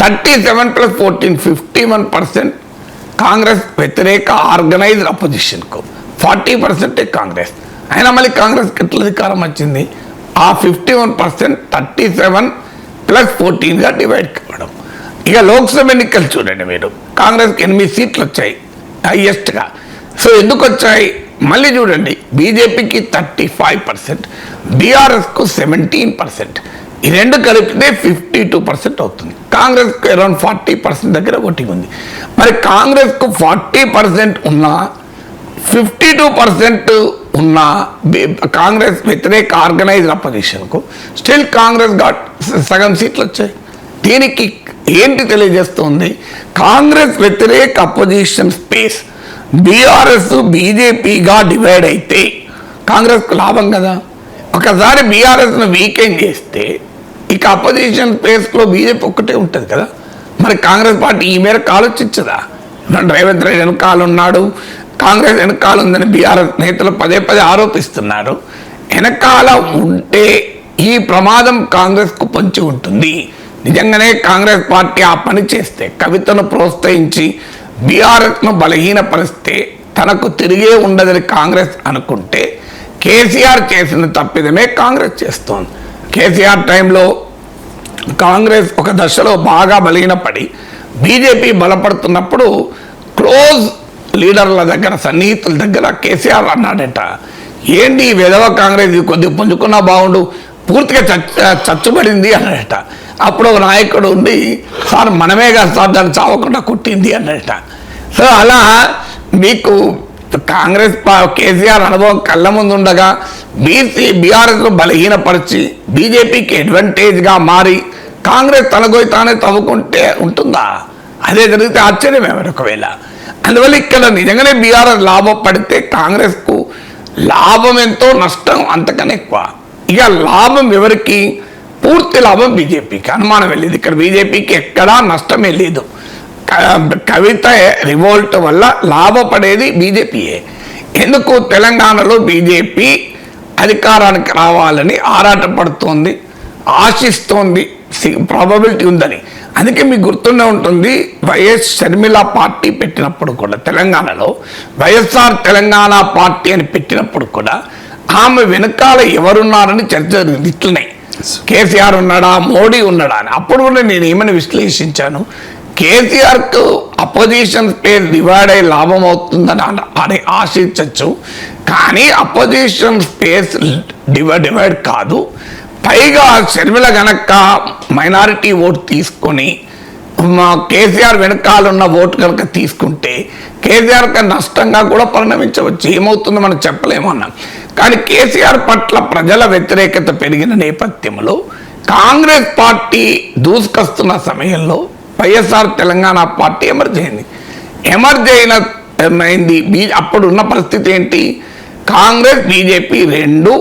37+14 51% కాంగ్రెస్ వ్యతిరేక ఆర్గనైజ్డ్ అపోజిషన్కు, 40% కాంగ్రెస్. అయినా మళ్ళీ కాంగ్రెస్కి ఎట్లా అధికారం వచ్చింది? ఆ 51% 37+14గా డివైడ్ కావడం. ఇక లోక్సభ ఎన్నికలు చూడండి మీరు, కాంగ్రెస్కి 8 సీట్లు వచ్చాయి హైయెస్ట్గా. సో ఎందుకు వచ్చాయి? మళ్ళీ చూడండి, బీజేపీకి 35%, బీఆర్ఎస్కు 17%. ఈ రెండు కలిపితే 52% అవుతుంది. కాంగ్రెస్కు అరౌండ్ 40% దగ్గర ఓటింగ్ ఉంది. మరి కాంగ్రెస్కు 40% ఉన్నా 52% ఉన్న కాంగ్రెస్ వ్యతిరేక ఆర్గనైజ్డ్ అపోజిషన్కు స్టిల్ కాంగ్రెస్ సగం సీట్లు వచ్చాయి. దీనికి ఏంటి తెలియజేస్తుంది? కాంగ్రెస్ వ్యతిరేక అపోజిషన్ స్పేస్ బీఆర్ఎస్ బీజేపీగా డివైడ్ అయితే కాంగ్రెస్కు లాభం కదా. ఒకసారి బీఆర్ఎస్ను వీకెండ్ చేస్తే ఇక అపోజిషన్ స్పేస్లో బీజేపీ ఒక్కటే ఉంటుంది కదా. మరి కాంగ్రెస్ పార్టీ ఈ మేరకు ఆలోచించదా? రేవంత్ రెడ్డి వెనకాల ఉన్నాడు, కాంగ్రెస్ వెనకాల ఉందని బీఆర్ఎస్ నేతలు పదే ఆరోపిస్తున్నారు. వెనకాల ఉంటే ఈ ప్రమాదం కాంగ్రెస్కు పొంచి ఉంటుంది. నిజంగానే కాంగ్రెస్ పార్టీ ఆ పని చేస్తే, కవితను ప్రోత్సహించి బీఆర్ఎస్ను బలహీనపరిస్తే తనకు తిరిగే ఉండదని కాంగ్రెస్ అనుకుంటే కేసీఆర్ చేసిన తప్పిదమే కాంగ్రెస్ చేస్తోంది. కేసీఆర్ టైంలో కాంగ్రెస్ ఒక దశలో బాగా బలహీనపడి బీజేపీ బలపడుతున్నప్పుడు క్లోజ్ లీడర్ల దగ్గర, సన్నిహితుల దగ్గర కేసీఆర్ అన్నాడట, ఏంటి ఈ విధవ కాంగ్రెస్ కొద్దిగా పుంజుకున్నా బాగుండు, పూర్తిగా చచ్చుబడింది అన్నాడట. అప్పుడు ఒక నాయకుడు ఉండి, సార్ మనమే కాదు సార్ దాన్ని చావకుండా కొట్టింది అన్నాడట. సో అలా మీకు కాంగ్రెస్ కేసీఆర్ అనుభవం కళ్ళ ముందు ఉండగా బీఆర్ఎస్ను బలహీనపరిచి బీజేపీకి అడ్వాంటేజ్గా మారి కాంగ్రెస్ తనగోయి తానే తవ్వుకుంటే ఉంటుందా? అదే జరిగితే ఆశ్చర్యమే ఒకవేళ. అందువల్ల ఇక్కడ నిజంగానే బీఆర్ఎస్ లాభపడితే కాంగ్రెస్కు లాభం ఎంతో, నష్టం అంతకన్నా ఎక్కువ. ఇక లాభం ఎవరికి? పూర్తి లాభం బీజేపీకి, అనుమానం వెళ్ళేది. ఇక్కడ బీజేపీకి ఎక్కడా నష్టమే లేదు. కవిత రివోల్ట్ వల్ల లాభపడేది బీజేపీయే. ఎందుకు? తెలంగాణలో బీజేపీ అధికారానికి రావాలని ఆరాటపడుతోంది, ఆశిస్తోంది, ప్రాబబిలిటీ ఉందని. అందుకే మీకు గుర్తుండే ఉంటుంది, వైఎస్ షర్మిల పార్టీ పెట్టినప్పుడు కూడా తెలంగాణలో వైఎస్ఆర్ తెలంగాణ పార్టీ అని పెట్టినప్పుడు కూడా ఆమె వెనకాల ఎవరున్నారని చర్చ జరిగింది. ఇట్లనే కేసీఆర్ ఉన్నాడా, మోడీ ఉన్నాడా అని. అప్పుడు కూడా నేను ఏమని విశ్లేషించాను, కేసీఆర్కు అపోజిషన్ స్పేస్ డివైడ్ అయ్యి లాభం అవుతుందని ఆశించవచ్చు, కానీ అపోజిషన్ స్పేస్ డివైడ్ కాదు. పైగా షర్మిల గనక మైనారిటీ ఓటు తీసుకొని మా కేసీఆర్ వెనకాలన్న ఓటు కనుక తీసుకుంటే కేసీఆర్కి నష్టంగా కూడా పరిణమించవచ్చు. ఏమవుతుందో మనం చెప్పలేమన్నాం. కానీ కేసీఆర్ పట్ల ప్రజల వ్యతిరేకత పెరిగిన నేపథ్యంలో కాంగ్రెస్ పార్టీ దూసుకొస్తున్న సమయంలో వైఎస్ఆర్ తెలంగాణ పార్టీ ఎమర్జ్ అయింది. అప్పుడున్న పరిస్థితి ఏంటి? కాంగ్రెస్ బీజేపీ రెండు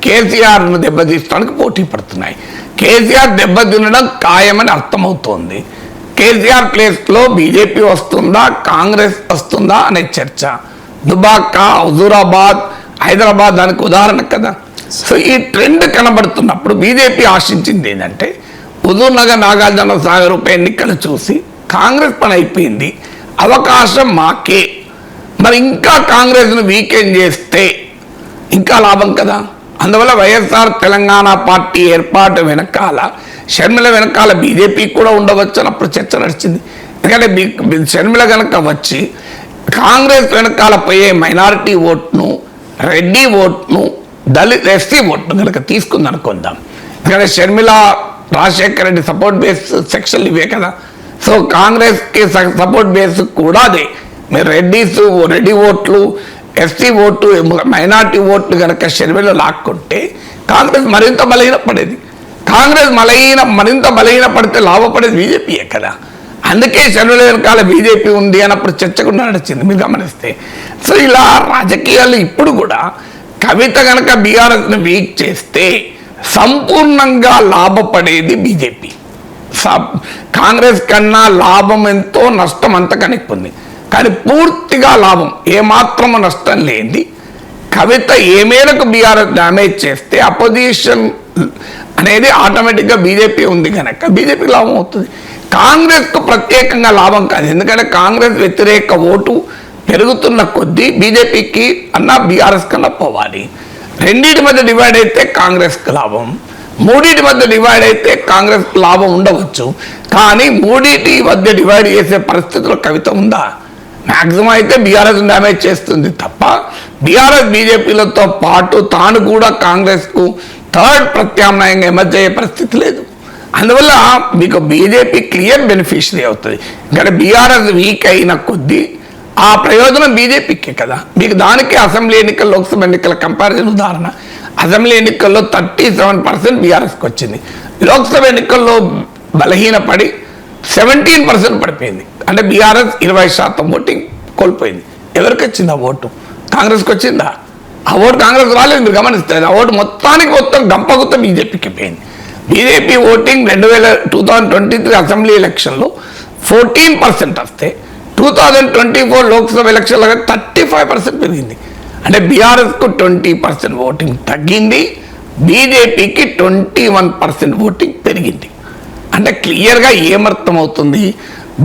కేసీఆర్ను దెబ్బతీయడానికి పోటీ పడుతున్నాయి. కేసీఆర్ దెబ్బతినడం ఖాయమని అర్థమవుతోంది. కేసీఆర్ ప్లేస్లో బీజేపీ వస్తుందా, కాంగ్రెస్ వస్తుందా అనే చర్చ. దుబాక, హుజూరాబాద్, హైదరాబాద్ దానికి ఉదాహరణ కదా. సో ఈ ట్రెండ్ కనబడుతున్నప్పుడు బీజేపీ ఆశించింది ఏంటంటే హుజూర్ నగర్, నాగార్జున సాగర్ ఉప ఎన్నికలు చూసి కాంగ్రెస్ పని అయిపోయింది, అవకాశం మాకే, మరి ఇంకా కాంగ్రెస్ను వీకెండ్ చేస్తే ఇంకా లాభం కదా. అందువల్ల వైఎస్ఆర్ తెలంగాణ పార్టీ ఏర్పాటు వెనకాల, షర్మిల వెనకాల బీజేపీ కూడా ఉండవచ్చు అని అప్పుడు చర్చ నడిచింది. ఎందుకంటే షర్మిల కనుక వచ్చి కాంగ్రెస్ వెనకాల పోయే మైనారిటీ ఓట్ను, రెడ్డి ఓట్ను, దళిత ఎస్సీ ఓట్ను కనుక తీసుకుందనుకుందాం. ఎందుకంటే షర్మిల, రాజశేఖర రెడ్డి సపోర్ట్ బేస్ సెక్షన్లు ఇవే కదా. సో కాంగ్రెస్కి సపోర్ట్ బేస్ కూడా అదే. మీరు రెడ్డి ఓట్లు, ఎస్సీ ఓటు, మైనార్టీ ఓట్లు కనుక షర్మిల లాక్కుంటే కాంగ్రెస్ మరింత బలహీనపడేది. మరింత బలహీనపడితే లాభపడేది బీజేపీయే కదా. అందుకే షర్మిల వెనకాల బీజేపీ ఉంది అన్నప్పుడు చర్చ కూడా నడిచింది మీరు గమనిస్తే. సో ఇలా రాజకీయాలు ఇప్పుడు కూడా కవిత కనుక బీఆర్ఎస్ని వీక్ చేస్తే సంపూర్ణంగా లాభపడేది బీజేపీ. కాంగ్రెస్ కన్నా లాభం ఎంతో, నష్టం అంతకన్నా ఎక్కువ ఉంది. కానీ పూర్తిగా లాభం, ఏమాత్రము నష్టం లేనిది కవిత ఏ మేరకు బీఆర్ఎస్ డ్యామేజ్ చేస్తే అపోజిషన్ అనేది ఆటోమేటిక్గా బీజేపీ ఉంది కనుక బీజేపీకి లాభం అవుతుంది. కాంగ్రెస్కు ప్రత్యేకంగా లాభం కాదు. ఎందుకంటే కాంగ్రెస్ వ్యతిరేక ఓటు పెరుగుతున్న కొద్దీ బీజేపీకి అన్నా బీఆర్ఎస్ కన్నా పోవాలి. రెండింటి మధ్య డివైడ్ అయితే కాంగ్రెస్కి లాభం, మూడింటి మధ్య డివైడ్ అయితే కాంగ్రెస్కి లాభం ఉండవచ్చు. కానీ మూడింటి మధ్య డివైడ్ చేసే పరిస్థితిలో కవిత ఉందా? మ్యాక్సిమం అయితే బీఆర్ఎస్ డ్యామేజ్ చేస్తుంది తప్ప బీఆర్ఎస్ బీజేపీలతో పాటు తాను కూడా కాంగ్రెస్కు థర్డ్ ప్రత్యామ్నాయంగా ఎమర్జ్ అయ్యే పరిస్థితి లేదు. అందువల్ల మీకు బీజేపీ క్లియర్ బెనిఫిషరీ అవుతుంది. ఇక్కడ బీఆర్ఎస్ వీక్ అయిన కొద్దీ ఆ ప్రయోజనం బీజేపీకే కదా. మీకు దానికి అసెంబ్లీ ఎన్నికలు, లోక్సభ ఎన్నికల కంపారిజన్ ఉదాహరణ. అసెంబ్లీ ఎన్నికల్లో 37% బీఆర్ఎస్కి వచ్చింది. లోక్సభ ఎన్నికల్లో బలహీనపడి 17% పడిపోయింది. అంటే బీఆర్ఎస్ 20% ఓటింగ్ కోల్పోయింది. ఎవరికి వచ్చింది ఆ ఓటు? కాంగ్రెస్కి వచ్చిందా? ఆ ఓటు కాంగ్రెస్ రాలేదు. మీరు గమనిస్తారు, ఆ ఓటు మొత్తం గంపగుత్త బీజేపీకి పోయింది. బీజేపీ ఓటింగ్ 2023 అసెంబ్లీ ఎలక్షన్లో 14% వస్తే 2024 లోక్సభ ఎలక్షన్లో 35% పెరిగింది. అంటే బీఆర్ఎస్కు 20% ఓటింగ్ తగ్గింది, బీజేపీకి 21% ఓటింగ్ పెరిగింది. అంటే క్లియర్గా ఏమర్థమవుతుంది?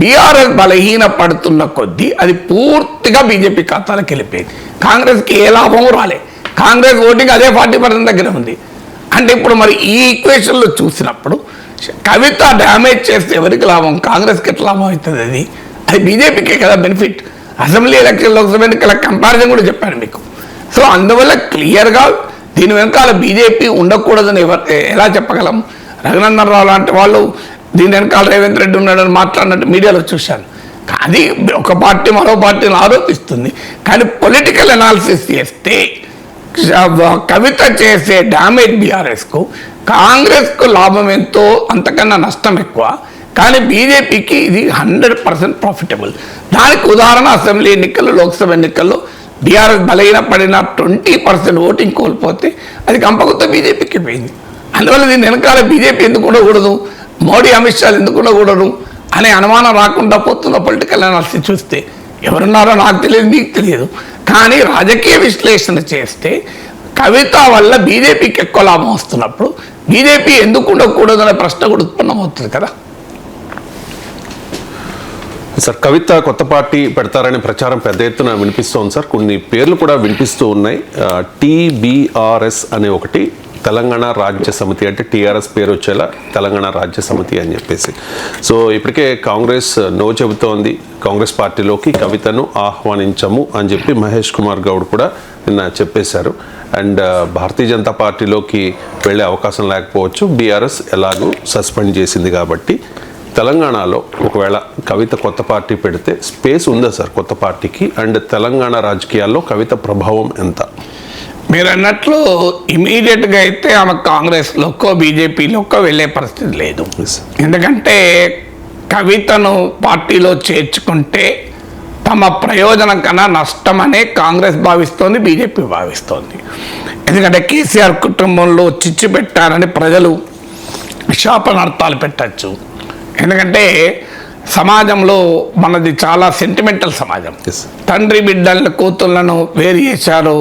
బీఆర్ఎస్ బలహీన పడుతున్న కొద్దీ అది పూర్తిగా బీజేపీ ఖాతాలకు వెళ్ళిపోయింది. కాంగ్రెస్కి ఏ లాభము రాలే. కాంగ్రెస్ ఓటింగ్ అదే 40% దగ్గర ఉంది. అంటే ఇప్పుడు మరి ఈ ఈక్వేషన్లో చూసినప్పుడు కవిత డ్యామేజ్ చేస్తే ఎవరికి లాభం? కాంగ్రెస్కి ఎట్లా లాభం అవుతుంది? అది బీజేపీకే కదా బెనిఫిట్. అసెంబ్లీ ఎలక్షన్, లోక్సభ ఎన్నికల కంపారిజన్ కూడా చెప్పాను మీకు. సో అందువల్ల క్లియర్గా దీని వెనకాల బీజేపీ ఉండకూడదని ఎలా చెప్పగలం? రఘునందన్ రావు లాంటి వాళ్ళు దీని వెనకాల రేవంత్ రెడ్డి ఉన్నాడని మాట్లాడినట్టు మీడియాలో చూశాను. అది ఒక పార్టీ మరో పార్టీని ఆరోపిస్తుంది. కానీ పొలిటికల్ అనాలిసిస్ చేస్తే కవిత చేసే డ్యామేజ్ బీఆర్ఎస్కు, కాంగ్రెస్కు లాభం ఎంతో అంతకన్నా నష్టం ఎక్కువ. కానీ బీజేపీకి ఇది 100% ప్రాఫిటబుల్. దానికి ఉదాహరణ అసెంబ్లీ ఎన్నికల్లో, లోక్సభ ఎన్నికల్లో బీఆర్ఎస్ బలహీన పడిన 20% ఓటింగ్ కోల్పోతే అది కంపకొత్త బీజేపీకి పోయింది. అందువల్ల దీని వెనకాల బీజేపీ ఎందుకు ఉండకూడదు, మోడీ, అమిత్ షాలు ఎందుకు ఉండకూడదు అనే అనుమానం రాకుండా పోతున్న పొలిటికల్ అనాలిసిస్ చూస్తే ఎవరున్నారో నాకు తెలియదు, మీకు తెలియదు. కానీ రాజకీయ విశ్లేషణ చేస్తే కవిత వల్ల బీజేపీకి ఎక్కువ లాభం వస్తున్నప్పుడు బీజేపీ ఎందుకు ఉండకూడదు అనే ప్రశ్న కూడా ఉత్పన్నమవుతుంది కదా. సార్, కవిత కొత్త పార్టీ పెడతారనే ప్రచారం పెద్ద ఎత్తున వినిపిస్తోంది సార్. కొన్ని పేర్లు కూడా వినిపిస్తూ ఉన్నాయి. TBRS అనే ఒకటి, తెలంగాణ రాజ్య సమితి, అంటే టీఆర్ఎస్ పేరు వచ్చేలా తెలంగాణ రాజ్య సమితి అని చెప్పేసి. సో ఇప్పటికే కాంగ్రెస్ నో చెబుతోంది, కాంగ్రెస్ పార్టీలోకి కవితను ఆహ్వానించము అని చెప్పి మహేష్ కుమార్ గౌడ్ కూడా నిన్న చెప్పేశారు. అండ్ భారతీయ జనతా పార్టీలోకి వెళ్ళే అవకాశం లేకపోవచ్చు, బీఆర్ఎస్ ఎలాగూ సస్పెండ్ చేసింది కాబట్టి తెలంగాణలో ఒకవేళ కవిత కొత్త పార్టీ పెడితే స్పేస్ ఉందా సార్ కొత్త పార్టీకి? అండ్ తెలంగాణ రాజకీయాల్లో కవిత ప్రభావం ఎంత? మీరు అన్నట్లు ఇమీడియట్గా అయితే ఆమె కాంగ్రెస్లోకో బీజేపీలోకో వెళ్ళే పరిస్థితి లేదు. ఎందుకంటే కవితను పార్టీలో చేర్చుకుంటే తమ ప్రయోజనం కన్నా నష్టమనే కాంగ్రెస్ భావిస్తోంది, బీజేపీ భావిస్తోంది. ఎందుకంటే కేసీఆర్ కుటుంబంలో చిచ్చు పెట్టారని ప్రజలు శాపనార్థాలు పెట్టచ్చు. ఎందుకంటే సమాజంలో మనది చాలా సెంటిమెంటల్ సమాజం. తండ్రి బిడ్డలను కూతుళ్లను వేరు చేశారు,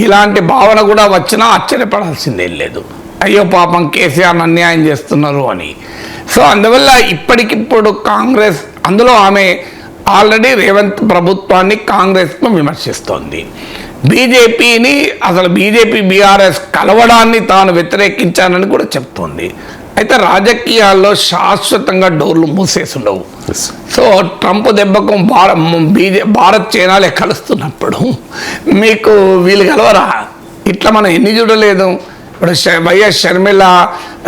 ఇలాంటి భావన కూడా వచ్చినా ఆశ్చర్యపడాల్సిందేం లేదు. అయ్యో పాపం కేసీఆర్ అన్యాయం చేస్తున్నారు అని. సో అందువల్ల ఇప్పటికిప్పుడు కాంగ్రెస్, అందులో ఆమె ఆల్రెడీ రేవంత్ ప్రభుత్వాన్ని కాంగ్రెస్ను విమర్శిస్తోంది. బీజేపీని అసలు బీజేపీ బీఆర్ఎస్ కలవడాన్ని తాను వ్యతిరేకించానని కూడా చెప్తోంది. అయితే రాజకీయాల్లో శాశ్వతంగా డోర్లు మూసేసి ఉండవు. సో ట్రంప్ దెబ్బకు భారత్ చైనాలే కలుస్తున్నప్పుడు మీకు వీళ్ళు కలవరా? ఇట్లా మనం ఎన్ని చూడలేదు. ఇప్పుడు వైఎస్ షర్మిల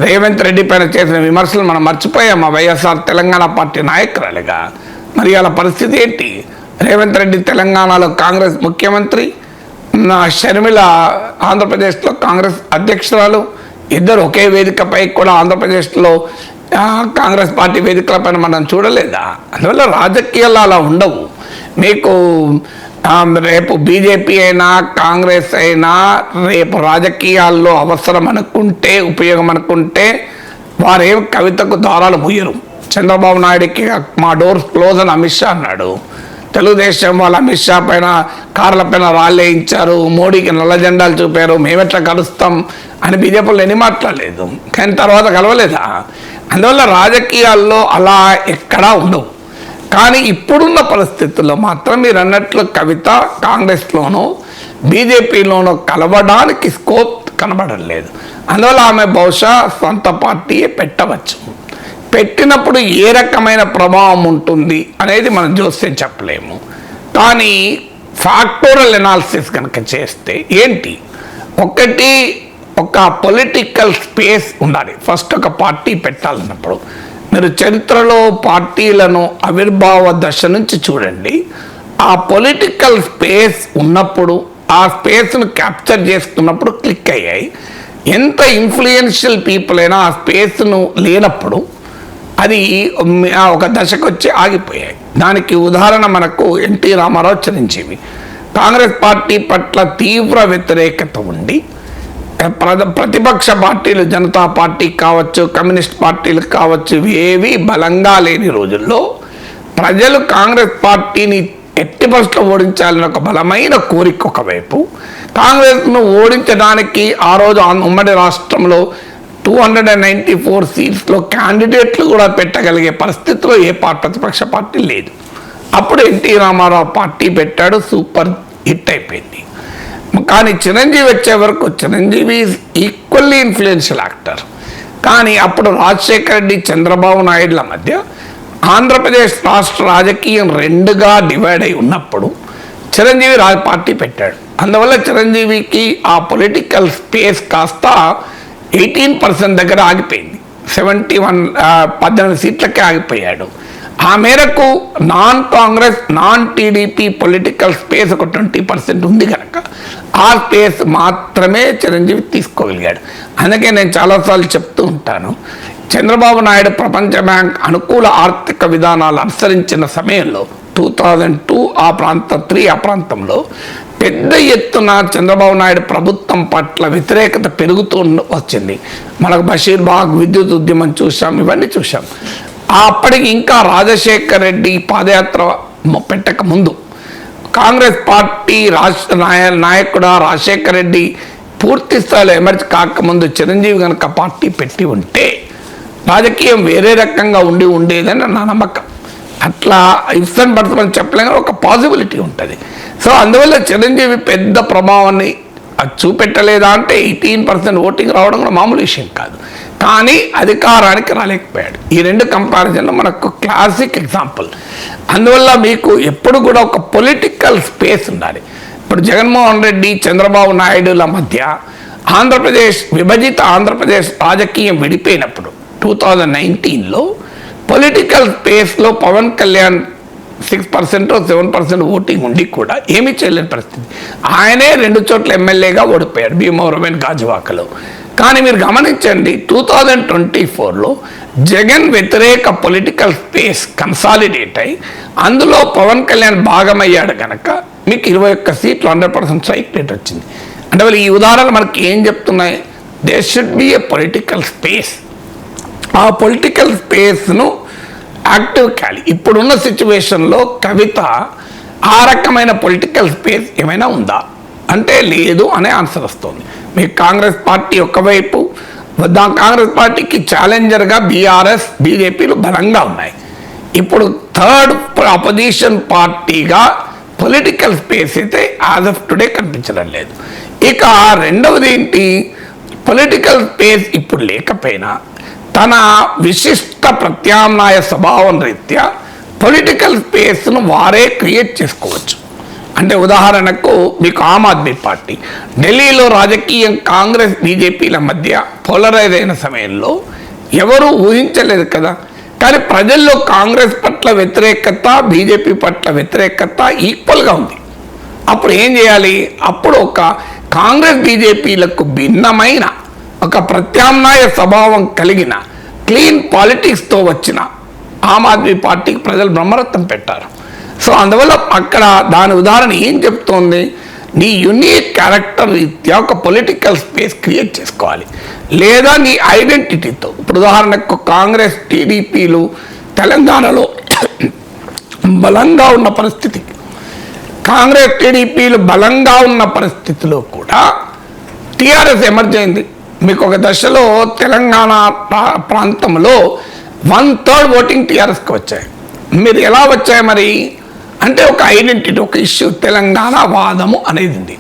రేవంత్ రెడ్డి పైన చేసిన విమర్శలు మనం మర్చిపోయాము. వైఎస్ఆర్ తెలంగాణ పార్టీ నాయకురాలుగా మరి అలా పరిస్థితి ఏంటి? రేవంత్ రెడ్డి తెలంగాణలో కాంగ్రెస్ ముఖ్యమంత్రి, షర్మిల ఆంధ్రప్రదేశ్లో కాంగ్రెస్ అధ్యక్షురాలు, ఇద్దరు ఒకే వేదికపై కూడా ఆంధ్రప్రదేశ్లో కాంగ్రెస్ పార్టీ వేదికలపైన మనం చూడలేదా? అందువల్ల రాజకీయాలు అలా ఉండవు. మీకు రేపు బీజేపీ అయినా కాంగ్రెస్ అయినా రేపు రాజకీయాల్లో అవసరం అనుకుంటే, ఉపయోగం అనుకుంటే వారేం కవితకు దారాలు ముయ్యరు. చంద్రబాబు నాయుడికి మా డోర్స్ క్లోజ్ అని అమిత్ షా అన్నాడు. తెలుగుదేశం వాళ్ళు అమిత్ షా పైన కార్ల పైన రాళ్ళేయించారు, మోడీకి నల్ల జెండాలు చూపారు, మేమెట్లా కలుస్తాం అని బీజేపీలో ఎన్ని మాట్లాడలేదు. కానీ తర్వాత కలవలేదా? అందువల్ల రాజకీయాల్లో అలా ఎక్కడా ఉండవు. కానీ ఇప్పుడున్న పరిస్థితుల్లో మాత్రం మీరు అన్నట్లు కవిత కాంగ్రెస్లోనూ బీజేపీలోనూ కలవడానికి స్కోప్ కనబడలేదు. అందువల్ల ఆమె బహుశా సొంత పార్టీయే పెట్టవచ్చు. పెట్టినప్పుడు ఏ రకమైన ప్రభావం ఉంటుంది అనేది మనం జోస్యం చెప్పలేము. కానీ ఫ్యాక్టోరల్ ఎనాలిసిస్ కనుక చేస్తే ఏంటి, ఒకటి ఒక పొలిటికల్ స్పేస్ ఉండాలి. ఫస్ట్ ఒక పార్టీ పెట్టాలన్నప్పుడు మీరు చరిత్రలో పార్టీలను ఆవిర్భావ దశ నుంచి చూడండి. ఆ పొలిటికల్ స్పేస్ ఉన్నప్పుడు, ఆ స్పేస్ను క్యాప్చర్ చేసుకున్నప్పుడు క్లిక్ అయ్యాయి. ఎంత ఇన్ఫ్లుయెన్షియల్ పీపుల్ అయినా ఆ స్పేస్ను లేనప్పుడు అది ఒక దశకు వచ్చి ఆగిపోయాయి. దానికి ఉదాహరణ మనకు ఎన్టీ రామారావు, చిరంజీవి. కాంగ్రెస్ పార్టీ పట్ల తీవ్ర వ్యతిరేకత ఉండి ప్రతిపక్ష పార్టీలు, జనతా పార్టీ కావచ్చు, కమ్యూనిస్ట్ పార్టీలు కావచ్చు, ఏవి బలంగా లేని రోజుల్లో ప్రజలు కాంగ్రెస్ పార్టీని ఎట్టి పరిస్థితుల్లో ఓడించాలని ఒక బలమైన కోరిక ఒకవైపు, కాంగ్రెస్ను ఓడించడానికి ఆ రోజు ఉమ్మడి రాష్ట్రంలో 294 సీట్స్లో క్యాండిడేట్లు కూడా పెట్టగలిగే పరిస్థితిలో ఏ ప్రతిపక్ష పార్టీ లేదు. అప్పుడు ఎన్టీ రామారావు పార్టీ పెట్టాడు, సూపర్ హిట్ అయిపోయింది. కానీ చిరంజీవి వచ్చే వరకు Chiranjeevi is equally influential actor. కానీ అప్పుడు రాజశేఖర రెడ్డి, చంద్రబాబు నాయుడుల మధ్య ఆంధ్రప్రదేశ్ రాష్ట్ర రాజకీయం రెండుగా డివైడ్ అయి ఉన్నప్పుడు చిరంజీవి పార్టీ పెట్టాడు. అందువల్ల చిరంజీవికి ఆ పొలిటికల్ స్పేస్ కాస్త 18% దగ్గర ఆగిపోయింది. 18 సీట్లకే ఆగిపోయాడు. ఆ మేరకు non Congress, non TDP political space ఒక 20% ఉంది కనుక ఆ స్పేస్ మాత్రమే చిరంజీవి తీసుకోగలిగాడు. అందుకే నేను చాలాసార్లు చెప్తూ ఉంటాను, చంద్రబాబు నాయుడు ప్రపంచ బ్యాంక్ అనుకూల ఆర్థిక విధానాలు అనుసరించిన సమయంలో 2002 ఆ ప్రాంతంలో పెద్ద ఎత్తున చంద్రబాబు నాయుడు ప్రభుత్వం పట్ల వ్యతిరేకత పెరుగుతూ వచ్చింది. మనకు బషీర్బాగ్ విద్యుత్ ఉద్యమం చూసాం, ఇవన్నీ చూసాం. అప్పటికి ఇంకా రాజశేఖర్ రెడ్డి పాదయాత్ర పెట్టక ముందు కాంగ్రెస్ పార్టీ రాష్ట్ర నాయకుడు రాజశేఖర్ రెడ్డి పూర్తి స్థాయిలో ఎమర్జ్ కాకముందు చిరంజీవి కనుక పార్టీ పెట్టి ఉంటే రాజకీయం వేరే రకంగా ఉండేదని నా నమ్మకం. అట్లా ఇఫ్స్ అండ్ బట్స్ అని చెప్పలేక ఒక పాసిబిలిటీ ఉంటుంది. సో అందువల్ల చిరంజీవి పెద్ద ప్రభావాన్ని చూపెట్టలేదా అంటే 18% ఓటింగ్ రావడం కూడా మామూలు విషయం కాదు. కానీ అధికారానికి రాలేకపోయాడు. ఈ రెండు కంపారిజన్లో మనకు క్లాసిక్ ఎగ్జాంపుల్. అందువల్ల మీకు ఎప్పుడు కూడా ఒక పొలిటికల్ స్పేస్ ఉండాలి. ఇప్పుడు జగన్మోహన్ రెడ్డి, చంద్రబాబు నాయుడుల మధ్య విభజిత ఆంధ్రప్రదేశ్ రాజకీయం విడిపోయినప్పుడు 2019లో పొలిటికల్ స్పేస్లో పవన్ కళ్యాణ్ 6% 7% ఓటింగ్ ఉండి కూడా ఏమీ చేయలేని పరిస్థితి. ఆయనే 2 చోట్ల ఎమ్మెల్యేగా ఓడిపోయాడు, భీమవరం అండ్ గాజువాకలో. కానీ మీరు గమనించండి, 2024లో జగన్ వ్యతిరేక పొలిటికల్ స్పేస్ కన్సాలిడేట్ అయి అందులో పవన్ కళ్యాణ్ భాగమయ్యాడు కనుక మీకు 21 సీట్లు 100% స్ట్రైక్ రేట్ వచ్చింది. అంటే వాళ్ళు ఈ ఉదాహరణలు మనకి ఏం చెప్తున్నాయి? There should be a political space. ఆ పొలిటికల్ స్పేస్ను యాక్టివ్ కాలి. ఇప్పుడున్న సిచ్యువేషన్లో కవిత ఆ రకమైన పొలిటికల్ స్పేస్ ఏమైనా ఉందా అంటే లేదు అనే ఆన్సర్ వస్తుంది. మీకు కాంగ్రెస్ పార్టీ ఒకవైపు, కాంగ్రెస్ పార్టీకి ఛాలెంజర్గా బీఆర్ఎస్ బీజేపీలు బలంగా ఉన్నాయి. ఇప్పుడు థర్డ్ అపోజిషన్ పార్టీగా పొలిటికల్ స్పేస్ అయితే యాజ్ ఆఫ్ టుడే కనిపించడం లేదు. ఇక రెండవది ఏంటి? పొలిటికల్ స్పేస్ ఇప్పుడు లేకపోయినా తన విశిష్ట ప్రత్యామ్నాయ స్వభావం రీత్యా పొలిటికల్ స్పేస్ను వారే క్రియేట్ చేసుకోవచ్చు. అంటే ఉదాహరణకు మీకు ఆమ్ ఆద్మీ పార్టీ ఢిల్లీలో రాజకీయం కాంగ్రెస్ బీజేపీల మధ్య పోలరైజ్ అయిన సమయంలో ఎవరు ఊహించలేదు కదా. కానీ ప్రజల్లో కాంగ్రెస్ పట్ల వ్యతిరేకత, బీజేపీ పట్ల వ్యతిరేకత ఈక్వల్గా ఉంది. అప్పుడు ఏం చేయాలి? అప్పుడు ఒక కాంగ్రెస్ బీజేపీలకు భిన్నమైన ఒక ప్రత్యామ్నాయ స్వభావం కలిగిన క్లీన్ పాలిటిక్స్తో వచ్చిన ఆమ్ ఆద్మీ పార్టీకి ప్రజలు బ్రహ్మరథం పెట్టారు. సో అందువల్ల అక్కడ దాని ఉదాహరణ ఏం చెప్తోంది? నీ యునిక్ క్యారెక్టర్ రీత్యా ఒక పొలిటికల్ స్పేస్ క్రియేట్ చేసుకోవాలి, లేదా నీ ఐడెంటిటీతో. ఇప్పుడు ఉదాహరణకు కాంగ్రెస్ టీడీపీలు తెలంగాణలో బలంగా ఉన్న పరిస్థితి, కాంగ్రెస్ టీడీపీలు బలంగా ఉన్న పరిస్థితిలో కూడా టీఆర్ఎస్ ఎమర్జ్ అయింది. మీకు ఒక దశలో తెలంగాణ ప్రాంతంలో 1/3 ఓటింగ్ టీఆర్ఎస్కి వచ్చాయి. మీరు ఎలా వచ్చాయి మరి అంటే ఒక ఐడెంటిటీ, ఒక ఇష్యూ, తెలంగాణ వాదము అనేది ఉంది.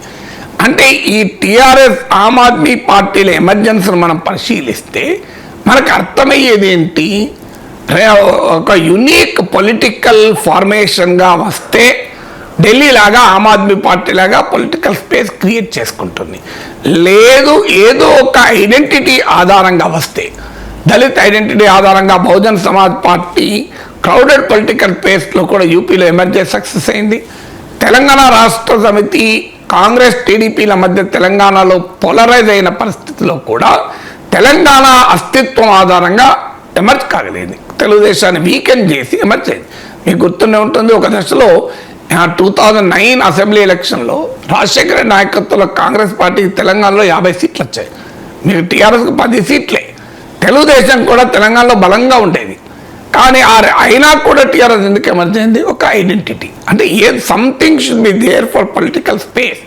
అంటే ఈ టీఆర్ఎస్ ఆమ్ ఆద్మీ పార్టీల ఎమర్జెన్సీని మనం పరిశీలిస్తే మనకు అర్థమయ్యేది ఏంటి? ఒక యునిక్ పొలిటికల్ ఫార్మేషన్గా వస్తే ఢిల్లీ లాగా ఆమ్ ఆద్మీ పార్టీ లాగా పొలిటికల్ స్పేస్ క్రియేట్ చేసుకుంటుంది. లేదు ఏదో ఒక ఐడెంటిటీ ఆధారంగా వస్తే, దళిత్ ఐడెంటిటీ ఆధారంగా Bahujan Samaj party crowded political స్పేస్లో కూడా యూపీలో ఎమర్జీ సక్సెస్ అయింది. తెలంగాణ రాష్ట్ర సమితి కాంగ్రెస్ టీడీపీల మధ్య తెలంగాణలో పోలరైజ్ అయిన పరిస్థితిలో కూడా తెలంగాణ అస్తిత్వం ఆధారంగా ఎమర్జ్ కాగలేదు. తెలుగుదేశాన్ని వీకెండ్ చేసి ఎమర్జ్ అయింది. మీకు గుర్తుండే ఉంటుంది, ఒక దశలో 2009 అసెంబ్లీ ఎలక్షన్లో రాజశేఖర నాయకత్వంలో కాంగ్రెస్ పార్టీకి తెలంగాణలో 50 సీట్లు వచ్చాయి. మీకు టీఆర్ఎస్కి 10 సీట్లే. తెలుగుదేశం కూడా తెలంగాణలో బలంగా ఉండేది. కానీ అయినా కూడా టీఆర్ఎస్ ఎందుకు ఎమర్జ్ అయింది? ఒక ఐడెంటిటీ. అంటే something should be there for political space.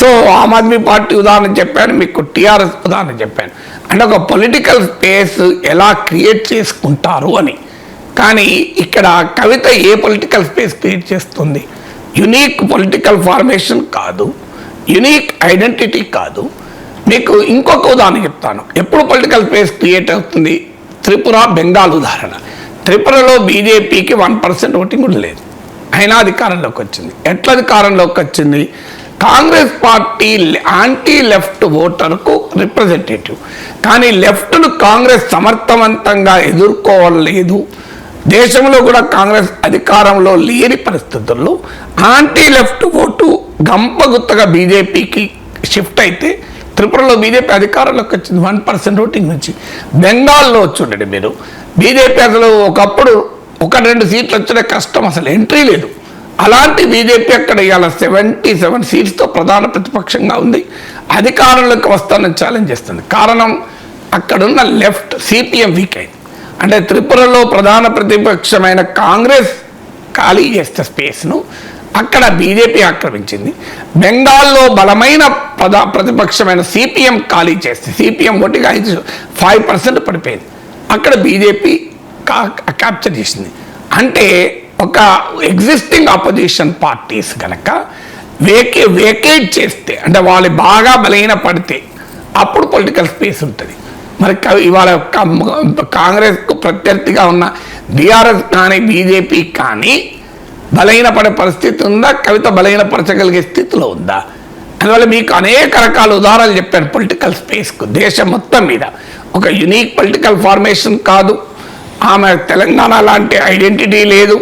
So Aam Aadmi Party ఉదాహరణ చెప్పాను, మీకు టీఆర్ఎస్ ఉదాహరణ చెప్పాను. అంటే ఒక పొలిటికల్ స్పేస్ ఎలా క్రియేట్ చేసుకుంటారు అని. కానీ ఇక్కడ కవిత ఏ పొలిటికల్ స్పేస్ క్రియేట్ చేస్తుంది? యునిక్ పొలిటికల్ ఫార్మేషన్ కాదు, యునిక్ ఐడెంటిటీ కాదు. మీకు ఇంకొక ఉదాహరణ చెప్తాను. ఎప్పుడు పొలిటికల్ స్పేస్ క్రియేట్ అవుతుంది? త్రిపుర, బెంగాల్ ఉదాహరణ. త్రిపురలో బీజేపీకి 1% ఓటింగ్ కూడా లేదు, అయినా అధికారంలోకి వచ్చింది. ఎట్లా అధికారంలోకి వచ్చింది? కాంగ్రెస్ పార్టీ యాంటీ లెఫ్ట్ ఓటర్కు రిప్రజెంటేటివ్. కానీ లెఫ్ట్ను కాంగ్రెస్ సమర్థవంతంగా ఎదుర్కోవలేదు. దేశంలో కూడా కాంగ్రెస్ అధికారంలో లేని పరిస్థితుల్లో యాంటీ లెఫ్ట్ ఓటు గంపగుత్తగా బీజేపీకి షిఫ్ట్ అయితే త్రిపురలో బీజేపీ అధికారంలోకి వచ్చింది 1% ఓటింగ్ నుంచి. బెంగాల్లో చూడండి మీరు, బీజేపీ అసలు ఒకప్పుడు 1-2 సీట్లు వచ్చిన కష్టం, అసలు ఎంట్రీ లేదు. అలాంటి బీజేపీ అక్కడ ఇవాళ 77 సీట్స్తో ప్రధాన ప్రతిపక్షంగా ఉంది, అధికారంలోకి వస్తానని ఛాలెంజ్ చేస్తుంది. కారణం అక్కడున్న లెఫ్ట్ సిపిఎం వీక్ అయింది. అంటే త్రిపురలో ప్రధాన ప్రతిపక్షమైన కాంగ్రెస్ ఖాళీ చేస్తే స్పేస్ను అక్కడ బీజేపీ ఆక్రమించింది. బెంగాల్లో బలమైన ప్రతిపక్షమైన సిపిఎం ఖాళీ చేస్తే సిపిఎం ఓటిగా 5% పడిపోయింది. అక్కడ బీజేపీ క్యాప్చర్ చేసింది. అంటే ఒక ఎగ్జిస్టింగ్ అపోజిషన్ పార్టీస్ కనుక వేకేట్ చేస్తే, అంటే వాళ్ళు బాగా బలహీన పడితే అప్పుడు పొలిటికల్ స్పేస్ ఉంటుంది. మరి ఇవాళ కాంగ్రెస్కు ప్రత్యర్థిగా ఉన్న బీఆర్ఎస్ కానీ బీజేపీ కానీ బలహీనపడే పరిస్థితి ఉందా? కవిత బలహీనపరచగలిగే స్థితిలో ఉందా? అందువల్ల మీకు అనేక రకాల ఉదాహరణలు చెప్పాను పొలిటికల్ స్పేస్కు. దేశం మొత్తం మీద ఒక యునిక్ పొలిటికల్ ఫార్మేషన్ కాదు, ఆమె తెలంగాణ లాంటి ఐడెంటిటీ లేదు,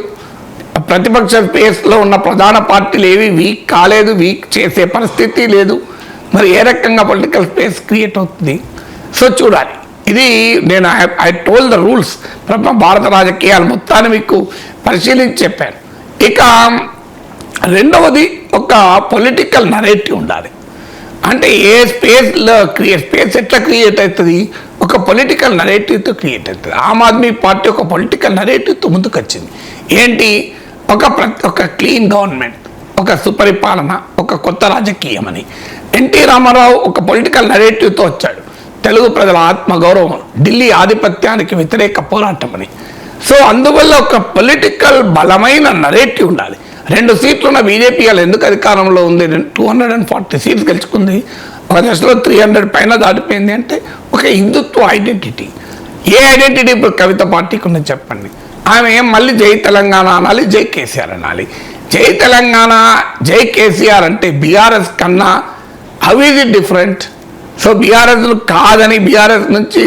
ప్రతిపక్ష స్పేస్లో ఉన్న ప్రధాన పార్టీలు ఏవి వీక్ కాలేదు, వీక్ చేసే పరిస్థితి లేదు. మరి ఏ రకంగా పొలిటికల్ స్పేస్ క్రియేట్ అవుతుంది? సో చూడాలి. ఇది నేను ఐ టోల్ ద రూల్స్ భారత రాజకీయాలు మొత్తాన్ని మీకు పరిశీలించి చెప్పాను. ఇక రెండవది ఒక పొలిటికల్ నరేటివ్ ఉండాలి. అంటే ఏ స్పేస్లో స్పేస్ ఎట్లా క్రియేట్ అవుతుంది? ఒక పొలిటికల్ నరేటివ్తో క్రియేట్ అవుతుంది. ఆమ్ ఆద్మీ పార్టీ ఒక పొలిటికల్ నరేటివ్తో ముందుకు వచ్చింది. ఏంటి? ఒక క్లీన్ గవర్నమెంట్, ఒక సుపరిపాలన, ఒక కొత్త రాజకీయం అని. ఎన్టీ రామారావు ఒక పొలిటికల్ నరేటివ్తో వచ్చాడు. తెలుగు ప్రజల ఆత్మగౌరవం, ఢిల్లీ ఆధిపత్యానికి వ్యతిరేక పోరాటం అని. సో అందువల్ల ఒక పొలిటికల్ బలమైన నరేటివ్ ఉండాలి. 2 సీట్లున్న బీజేపీ వాళ్ళు ఎందుకు అధికారంలో ఉంది? 240 సీట్స్ గెలుచుకుంది. ఒక దశలో 300 పైన దాటిపోయింది. అంటే ఒక హిందుత్వ ఐడెంటిటీ. ఏ ఐడెంటిటీ ఇప్పుడు కవిత పార్టీకి ఉన్నది చెప్పండి? ఆమె మళ్ళీ జై తెలంగాణ అనాలి, జై కేసీఆర్ అనాలి. జై తెలంగాణ, జై కేసీఆర్ అంటే బీఆర్ఎస్ కన్నా how is it different? So BRS కాదని బీఆర్ఎస్ నుంచి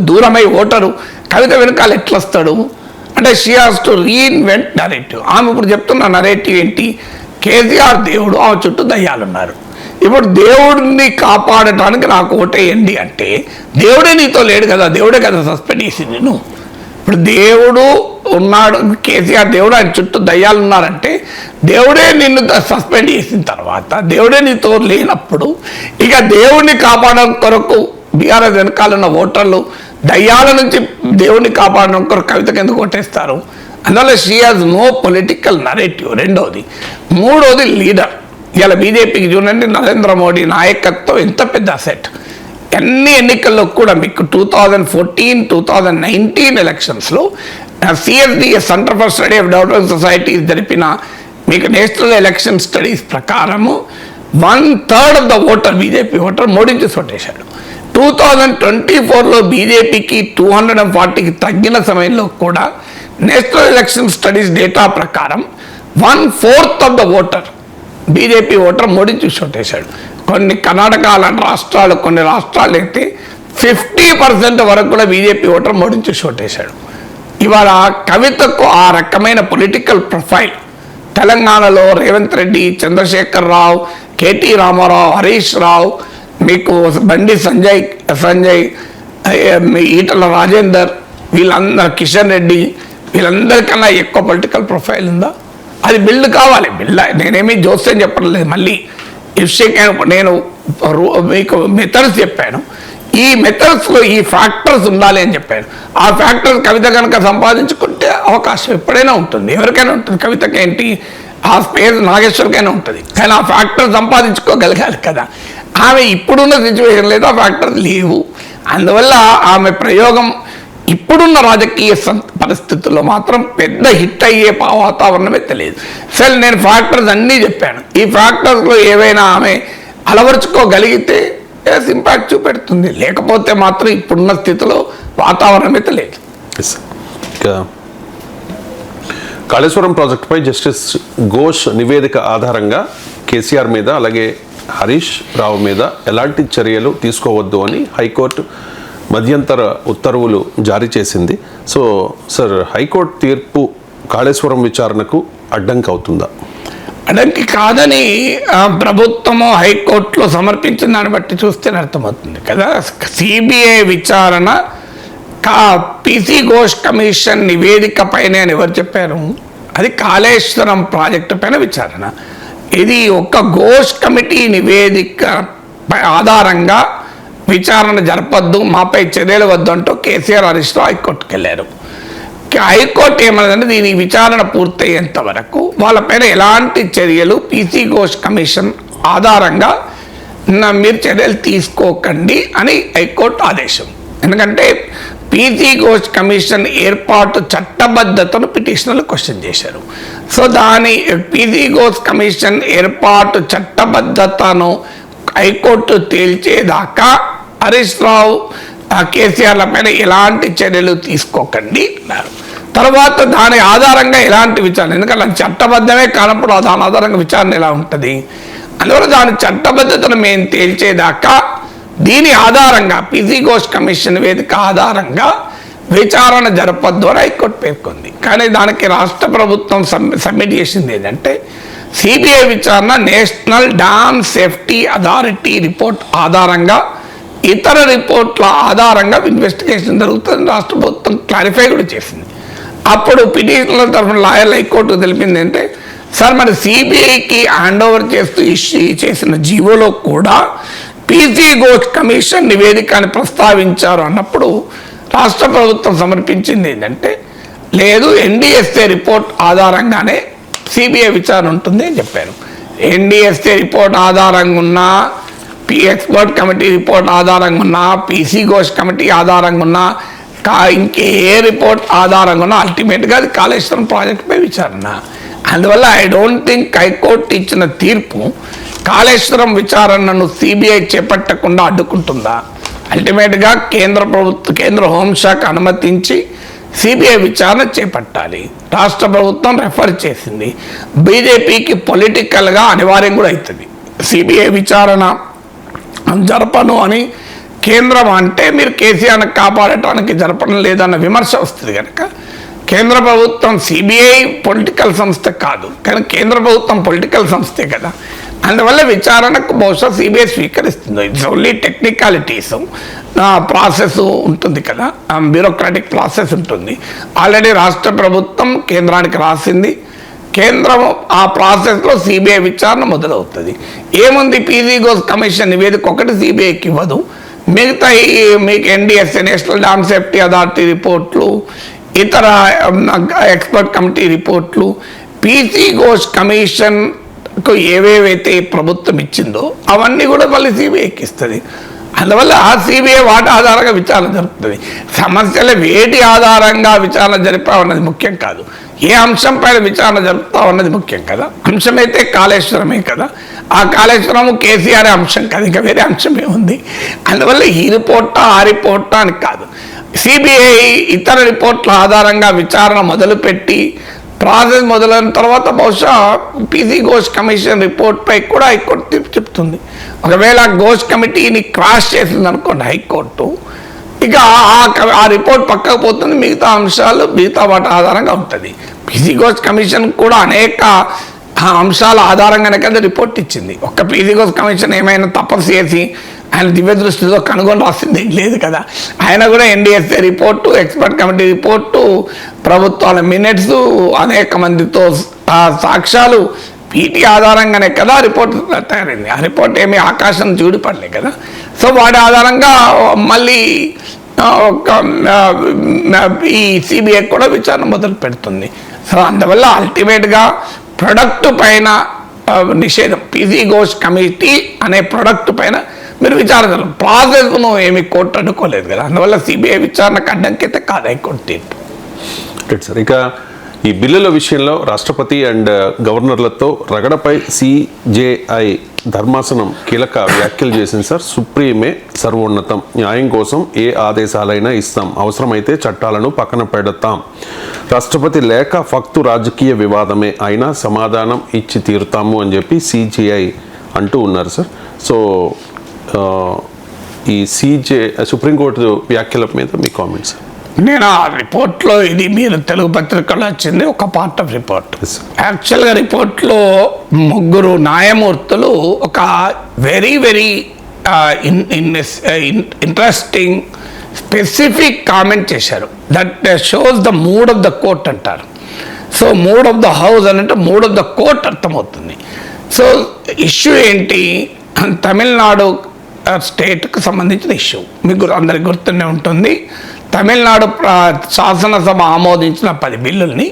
దూరమై ఓటరు కవిత వెనకాల ఎట్లా వస్తాడు? అంటే she has to reinvent narrative. ఆమె ఇప్పుడు చెప్తున్న నరేటివ్ ఏంటి? కేసీఆర్ దేవుడు, ఆమె చుట్టూ దయ్యాలు ఉన్నారు. ఇప్పుడు దేవుడిని కాపాడటానికి నాకు ఓటేయండి అంటే దేవుడే నీతో లేడు కదా, దేవుడే కదా సస్పెండ్ చేసింది నువ్వు. ఇప్పుడు దేవుడు ఉన్నాడు, కేసీఆర్ దేవుడు, ఆయన చుట్టూ దయ్యాలు ఉన్నారంటే దేవుడే నిన్ను సస్పెండ్ చేసిన తర్వాత, దేవుడే నీతో లేనప్పుడు ఇక దేవుడిని కాపాడడం కొరకు బీఆర్ఎస్ వెనకాలన్న ఓటర్లు దయ్యాల నుంచి దేవుడిని కాపాడడం కొరకు కవితకు ఎందుకు ఓటేస్తారు? అందువల్ల she has no political narrative. రెండవది. మూడవది లీడర్. ఇలా బీజేపీకి చూడండి, నరేంద్ర మోడీ నాయకత్వం ఎంత పెద్ద అసెట్. అన్ని ఎన్నికల్లో కూడా మీకు 2014, 2019 ఎలక్షన్స్లో CSDS centre for study of development society జరిపిన మీకు నేషనల్ ఎలక్షన్ స్టడీస్ ప్రకారము 1/3 of the voter, BJP voter మోడీని చూసి ఓటేశాడు. 2024లో బీజేపీకి 240కి తగ్గిన సమయంలో కూడా నేషనల్ ఎలక్షన్ స్టడీస్ డేటా ప్రకారం 1/4 of the voter, BJP voter మోడీని చూసి ఓటేశాడు. కొన్ని కర్ణాటక అలాంటి రాష్ట్రాలు, కొన్ని రాష్ట్రాలు అయితే 50% వరకు కూడా బీజేపీ ఓటర్ మోడీని చూసి ఓటేశాడు. ఇవాళ కవితకు ఆ రకమైన పొలిటికల్ ప్రొఫైల్ తెలంగాణలో రేవంత్ రెడ్డి, చంద్రశేఖర్ రావు, కేటీ రామారావు, హరీష్ రావు, మీకు బండి సంజయ్, ఈటల రాజేందర్, వీళ్ళందరూ, కిషన్ రెడ్డి, వీళ్ళందరికన్నా ఎక్కువ పొలిటికల్ ప్రొఫైల్ ఉందా? అది బిల్డ్ కావాలి. నేనేమీ జోస్యం చెప్పలేదు. మళ్ళీ నేను మీకు మెథడ్స్ చెప్పాను. ఈ మెథడ్స్లో ఈ ఫ్యాక్టర్స్ ఉండాలి అని చెప్పాను. ఆ ఫ్యాక్టర్స్ కవిత కనుక సంపాదించుకుంటే అవకాశం ఎప్పుడైనా ఉంటుంది, ఎవరికైనా ఉంటుంది. కవితకి ఏంటి, ఆ స్పేస్ నాగేశ్వర్కైనా ఉంటుంది. కానీ ఆ ఫ్యాక్టర్ సంపాదించుకోగలగాలి కదా. ఆమె ఇప్పుడున్న సిచ్యువేషన్ లేదు, ఆ ఫ్యాక్టర్స్ లేవు. అందువల్ల ఆమె ప్రయోగం ఇప్పుడున్న రాజకీయ పరిస్థితుల్లో మాత్రం పెద్ద హిట్ అయ్యే వాతావరణమే తెలియదు. సరే, నేను ఫ్యాక్టర్స్ అన్నీ చెప్పాను. ఈ ఫ్యాక్టర్స్లో ఏవైనా ఆమె అలవరుచుకోగలిగితే ఇంపాక్ట్ చూపెడుతుంది, లేకపోతే మాత్రం ఇప్పుడున్న స్థితిలో వాతావరణమే తెలియదు. కాళేశ్వరం ప్రాజెక్టుపై జస్టిస్ ఘోష్ నివేదిక ఆధారంగా కేసీఆర్ మీద అలాగే హరీష్ రావు మీద ఎలాంటి చర్యలు తీసుకోవద్దు అని హైకోర్టు మధ్యంతర ఉత్తర్వులు జారీ చేసింది. సో సార్, హైకోర్టు తీర్పు కాళేశ్వరం విచారణకు అడ్డంకి అవుతుందా? అడ్డంకి కాదని ప్రభుత్వము హైకోర్టులో సమర్పించిన దాన్ని బట్టి చూస్తే అర్థమవుతుంది కదా. సిబిఐ విచారణ పిసి ఘోష్ కమిషన్ నివేదిక పైన అని ఎవరు చెప్పారు? అది కాళేశ్వరం ప్రాజెక్టు పైన విచారణ. ఇది ఒక ఘోష్ కమిటీ నివేదిక ఆధారంగా విచారణ జరపద్దు, మాపై చర్యలు వద్దు అంటూ కేసీఆర్, హరీష్ రావు హైకోర్టుకు వెళ్ళారు. హైకోర్టు ఏమన్నదంటే దీని విచారణ పూర్తయ్యేంత వరకు వాళ్ళపైన ఎలాంటి చర్యలు పిసి ఘోష్ కమిషన్ ఆధారంగా మీరు చర్యలు తీసుకోకండి అని హైకోర్టు ఆదేశం. ఎందుకంటే పిసి ఘోష్ కమిషన్ ఏర్పాటు చట్టబద్ధతను పిటిషనర్లు క్వశ్చన్ చేశారు. సో దాని పిసి ఘోష్ కమిషన్ ఏర్పాటు చట్టబద్ధతను హైకోర్టు తేల్చేదాకా హరీష్ రావు, కేసీఆర్ల పైన ఎలాంటి చర్యలు తీసుకోకండి అన్నారు. తర్వాత దాని ఆధారంగా ఎలాంటి విచారణ, ఎందుకంటే చట్టబద్ధమే కానప్పుడు దాని ఆధారంగా విచారణ ఎలా ఉంటుంది? అందువల్ల దాని చట్టబద్ధతను మేము తేల్చేదాకా దీని ఆధారంగా పిసి ఘోష్ కమిషన్ వేదిక ఆధారంగా విచారణ జరపద్దు అని హైకోర్టు పేర్కొంది. కానీ దానికి రాష్ట్ర ప్రభుత్వం సబ్మిట్ చేసింది ఏంటంటే సిబిఐ విచారణ national dam safety authority report ఆధారంగా ఇతర రిపోర్ట్ల ఆధారంగా ఇన్వెస్టిగేషన్ జరుగుతుందని రాష్ట్ర ప్రభుత్వం క్లారిఫై కూడా చేసింది. అప్పుడు పిటిషనర్ల తరఫున లాయర్లు హైకోర్టు తెలిపింది ఏంటంటే సార్ మరి సిబిఐకి హ్యాండ్ ఓవర్ చేస్తూ ఇష్యూ చేసిన జీవోలో కూడా పీసీ ఘోష్ కమిషన్ నివేదికని ప్రస్తావించారు అన్నప్పుడు రాష్ట్ర ప్రభుత్వం సమర్పించింది ఏంటంటే లేదు, ఎన్డిఎస్ఏ రిపోర్ట్ ఆధారంగానే సిబిఐ విచారణ ఉంటుంది అని చెప్పారు. ఎన్డిఎస్ఏ రిపోర్ట్ ఆధారంగా ఉన్నా, ఎక్స్పర్ట్ కమిటీ రిపోర్ట్ ఆధారంగా ఉన్నా, పీసీ ఘోష్ కమిటీ ఆధారంగా ఉన్నా, ఇంకే రిపోర్ట్ ఆధారంగా ఉన్నా అల్టిమేట్గా అది కాళేశ్వరం ప్రాజెక్టుపై విచారణ. అందువల్ల ఐ డోంట్ థింక్ హైకోర్టు ఇచ్చిన తీర్పు కాళేశ్వరం విచారణను సిబిఐ చేపట్టకుండా అడ్డుకుంటుందా? అల్టిమేట్గా కేంద్ర హోంశాఖ అనుమతించి సిబిఐ విచారణ చేపట్టాలి. రాష్ట్ర ప్రభుత్వం రెఫర్ చేసింది. బీజేపీకి పొలిటికల్గా అనివార్యం కూడా అవుతుంది. సిబిఐ విచారణ జరపను అని కేంద్రం అంటే మీరు కేసీఆర్ని కాపాడటానికి జరపడం లేదన్న విమర్శ వస్తుంది కనుక కేంద్ర ప్రభుత్వం సిబిఐ పొలిటికల్ సంస్థ కాదు, కానీ కేంద్ర ప్రభుత్వం పొలిటికల్ సంస్థే కదా. అందువల్ల విచారణకు బహుశా సిబిఐ స్వీకరిస్తుంది. ఇట్స్ ఓన్లీ టెక్నికాలిటీస్ ప్రాసెస్ ఉంటుంది కదా, బ్యూరోక్రాటిక్ ప్రాసెస్ ఉంటుంది. ఆల్రెడీ రాష్ట్ర ప్రభుత్వం కేంద్రానికి రాసింది. కేంద్రం ఆ ప్రాసెస్లో సిబిఐ విచారణ మొదలవుతుంది. ఏముంది, పీసీ ఘోష్ కమిషన్ నివేదిక ఒకటి సిబిఐకి ఇవ్వదు, మిగతా మీకు NDSA national dam safety authority రిపోర్ట్లు, ఇతర ఎక్స్పర్ట్ కమిటీ రిపోర్ట్లు, పీసీ ఘోష్ కమిషన్కు ఏవేవైతే ప్రభుత్వం ఇచ్చిందో అవన్నీ కూడా మళ్ళీ సిబిఐకి ఇస్తుంది. అందువల్ల ఆ సిబిఐ వాటి ఆధారంగా విచారణ జరుపుతుంది. సమస్యల వేటి ఆధారంగా విచారణ జరిపామన్నది ముఖ్యం కాదు, ఏ అంశం పైన విచారణ జరుపుతామన్నది ముఖ్యం కదా. అంశం అయితే కాళేశ్వరమే కదా, ఆ కాళేశ్వరము కేసీఆర్ అంశం కాదు, ఇంకా వేరే అంశం ఏముంది. అందువల్ల ఈ రిపోర్టా ఆ రిపోర్టా అని కాదు, సిబిఐ ఇతర రిపోర్ట్ల ఆధారంగా విచారణ మొదలుపెట్టి ప్రాసెస్ మొదలైన తర్వాత బహుశా పీసీ ఘోష్ కమిషన్ రిపోర్ట్పై కూడా హైకోర్టు తీర్పు చెప్తుంది. ఒకవేళ ఘోష్ కమిటీని క్రాస్ చేసింది అనుకోండి హైకోర్టు, ఇక ఆ రిపోర్ట్ పక్కకు పోతుంది, మిగతా అంశాలు మిగతా వాటి ఆధారంగా ఉంటుంది. పీసీ ఘోష్ కమిషన్ కూడా అనేక అంశాల ఆధారంగానే కదా రిపోర్ట్ ఇచ్చింది. ఒక్క పీసీ ఘోష్ కమిషన్ ఏమైనా తపస్సు చేసి ఆయన దివ్య దృష్టితో కనుగొని రాసింది లేదు కదా. ఆయన కూడా NDSA report, expert committee report, ప్రభుత్వాల మినిట్స్, అనేక మందితో సాక్ష్యాలు, వీటి ఆధారంగానే కదా రిపోర్ట్ తయారైంది. ఆ రిపోర్ట్ ఏమీ ఆకాశం చూడిపడలే కదా. సో వాటి ఆధారంగా మళ్ళీ ఈ సిబిఐ కూడా విచారణ మొదలు పెడుతుంది. సో అందువల్ల అల్టిమేట్గా ప్రొడక్ట్ పైన నిషేధం, పీసీ ఘోష్ కమిటీ అనే ప్రొడక్ట్ పైన మీరు విచారణ ప్రాసెస్ను ఏమి కోర్టు అడ్డుకోలేదు కదా. అందువల్ల సిబిఐ విచారణకు అడ్డంకైతే కాదు హైకోర్టు తీర్పు. రైట్ సార్, ఇక ఈ బిల్లుల విషయంలో రాష్ట్రపతి అండ్ గవర్నర్లతో రగడపై సిజేఐ ధర్మాసనం కీలక వ్యాఖ్యలు చేసింది సార్. సుప్రీమే సర్వోన్నతం, న్యాయం కోసం ఏ ఆదేశాలైనా ఇస్తాం, అవసరమైతే చట్టాలను పక్కన పెడతాం, రాష్ట్రపతి లేఖ ఫక్తు రాజకీయ వివాదమే అయినా సమాధానం ఇచ్చి తీరుతాము అని చెప్పి సిజేఐ అంటూ ఉన్నారు సార్. సో ఈ సుప్రీంకోర్టు వ్యాఖ్యల మీద మీ కామెంట్స్? నేను ఆ రిపోర్ట్లో, ఇది మీరు తెలుగు పత్రికలో వచ్చింది ఒక పార్ట్ ఆఫ్ రిపోర్ట్. యాక్చువల్గా రిపోర్ట్లో 3 న్యాయమూర్తులు ఒక very very interesting specific comment చేశారు. That shows the mood of the court అంటారు. So mood of the house అని అంటే మూడ్ ఆఫ్ ద కోర్ట్ అర్థమవుతుంది. సో ఇష్యూ ఏంటి, తమిళనాడు స్టేట్కి సంబంధించిన ఇష్యూ మీకు అందరికి గుర్తుండే ఉంటుంది. తమిళనాడు శాసనసభ ఆమోదించిన 10 బిల్లుల్ని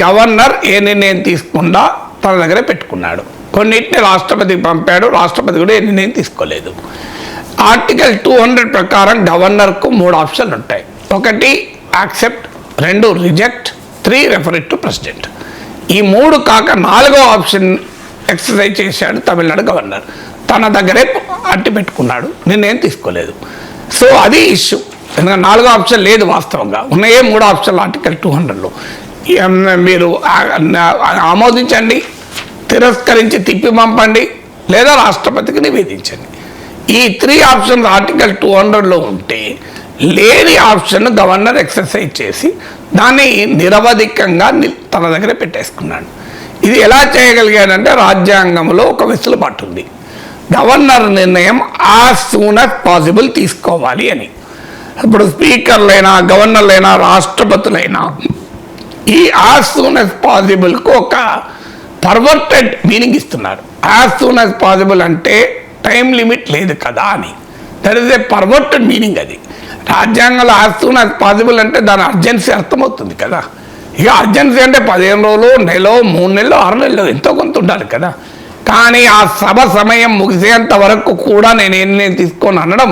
గవర్నర్ ఏ నిర్ణయం తీసుకుండా తన దగ్గరే పెట్టుకున్నాడు. కొన్నిటిని రాష్ట్రపతికి పంపాడు, రాష్ట్రపతి కూడా ఏ నిర్ణయం తీసుకోలేదు. ఆర్టికల్ 200 ప్రకారం గవర్నర్కు 3 ఆప్షన్లు ఉంటాయి. 1 accept, 2 reject, 3 refer it to president. ఈ 3 కాక 4వ ఆప్షన్ ఎక్సర్సైజ్ చేశాడు తమిళనాడు గవర్నర్. తన దగ్గరే అట్టి పెట్టుకున్నాడు, నిర్ణయం తీసుకోలేదు. సో అది ఇష్యూ. ఎందుకంటే 4వ ఆప్షన్ లేదు, వాస్తవంగా ఉన్నాయే 3 ఆప్షన్లు ఆర్టికల్ 200లో. మీరు ఆమోదించండి, తిరస్కరించి తిప్పి పంపండి, లేదా రాష్ట్రపతికి నివేదించండి. ఈ 3 ఆప్షన్స్ ఆర్టికల్ 200లో ఉంటే లేని ఆప్షన్ గవర్నర్ ఎక్సర్సైజ్ చేసి దాన్ని నిరవధికంగా తన దగ్గర పెట్టేసుకున్నాడు. ఇది ఎలా చేయగలిగాడంటే రాజ్యాంగంలో ఒక వెసులుబాటు ఉంది. గవర్నర్ నిర్ణయం యాజ్ సూన్ యాజ్ పాసిబుల్ తీసుకోవాలి అని. ఇప్పుడు స్పీకర్లైనా గవర్నర్లైనా రాష్ట్రపతులైనా ఈ యాజ్ సూన్ యాజ్ పాసిబుల్కు ఒక పర్వర్టెడ్ మీనింగ్ ఇస్తున్నారు. యాజ్ సూన్ యాజ్ పాసిబుల్ అంటే టైం లిమిట్ లేదు కదా అని. That is a perverted meaning. అది రాజ్యాంగంలో యాజ్ సూన్ యాజ్ పాసిబుల్ అంటే దాని అర్జెన్సీ అర్థమవుతుంది కదా. ఇక అర్జెన్సీ అంటే 15 రోజులు, నెలలో, 3 నెలలు, 6 నెలలు ఎంతో కొంత ఉండాలి కదా. కానీ ఆ సభ సమయం ముగిసేంత వరకు కూడా నేను తీసుకొని అనడం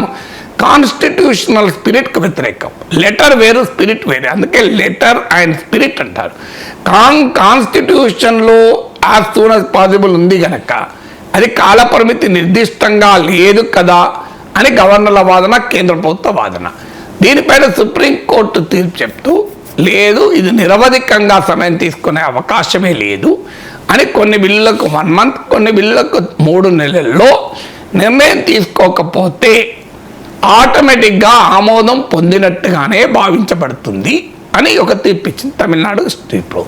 కాన్స్టిట్యూషనల్ స్పిరిట్కి వ్యతిరేకం. లెటర్ వేరు, స్పిరిట్ వేరు. అందుకే లెటర్ అండ్ స్పిరిట్ అంటారు. కాన్స్టిట్యూషన్లో యాజ్ సూన్ యాజ్ పాసిబుల్ ఉంది కనుక అది కాలపరిమితి నిర్దిష్టంగా లేదు కదా అని గవర్నర్ల వాదన, కేంద్ర ప్రభుత్వ వాదన. దీనిపైన సుప్రీంకోర్టు తీర్పు చెప్తూ లేదు, ఇది నిరవధికంగా సమయం తీసుకునే అవకాశమే లేదు అని కొన్ని బిల్లులకు 1 month, కొన్ని బిల్లులకు 3 నెలల్లో నిర్ణయం తీసుకోకపోతే ఆటోమేటిక్గా ఆమోదం పొందినట్టుగానే భావించబడుతుంది అని ఒక తీర్పు ఇచ్చింది తమిళనాడు తీర్పు.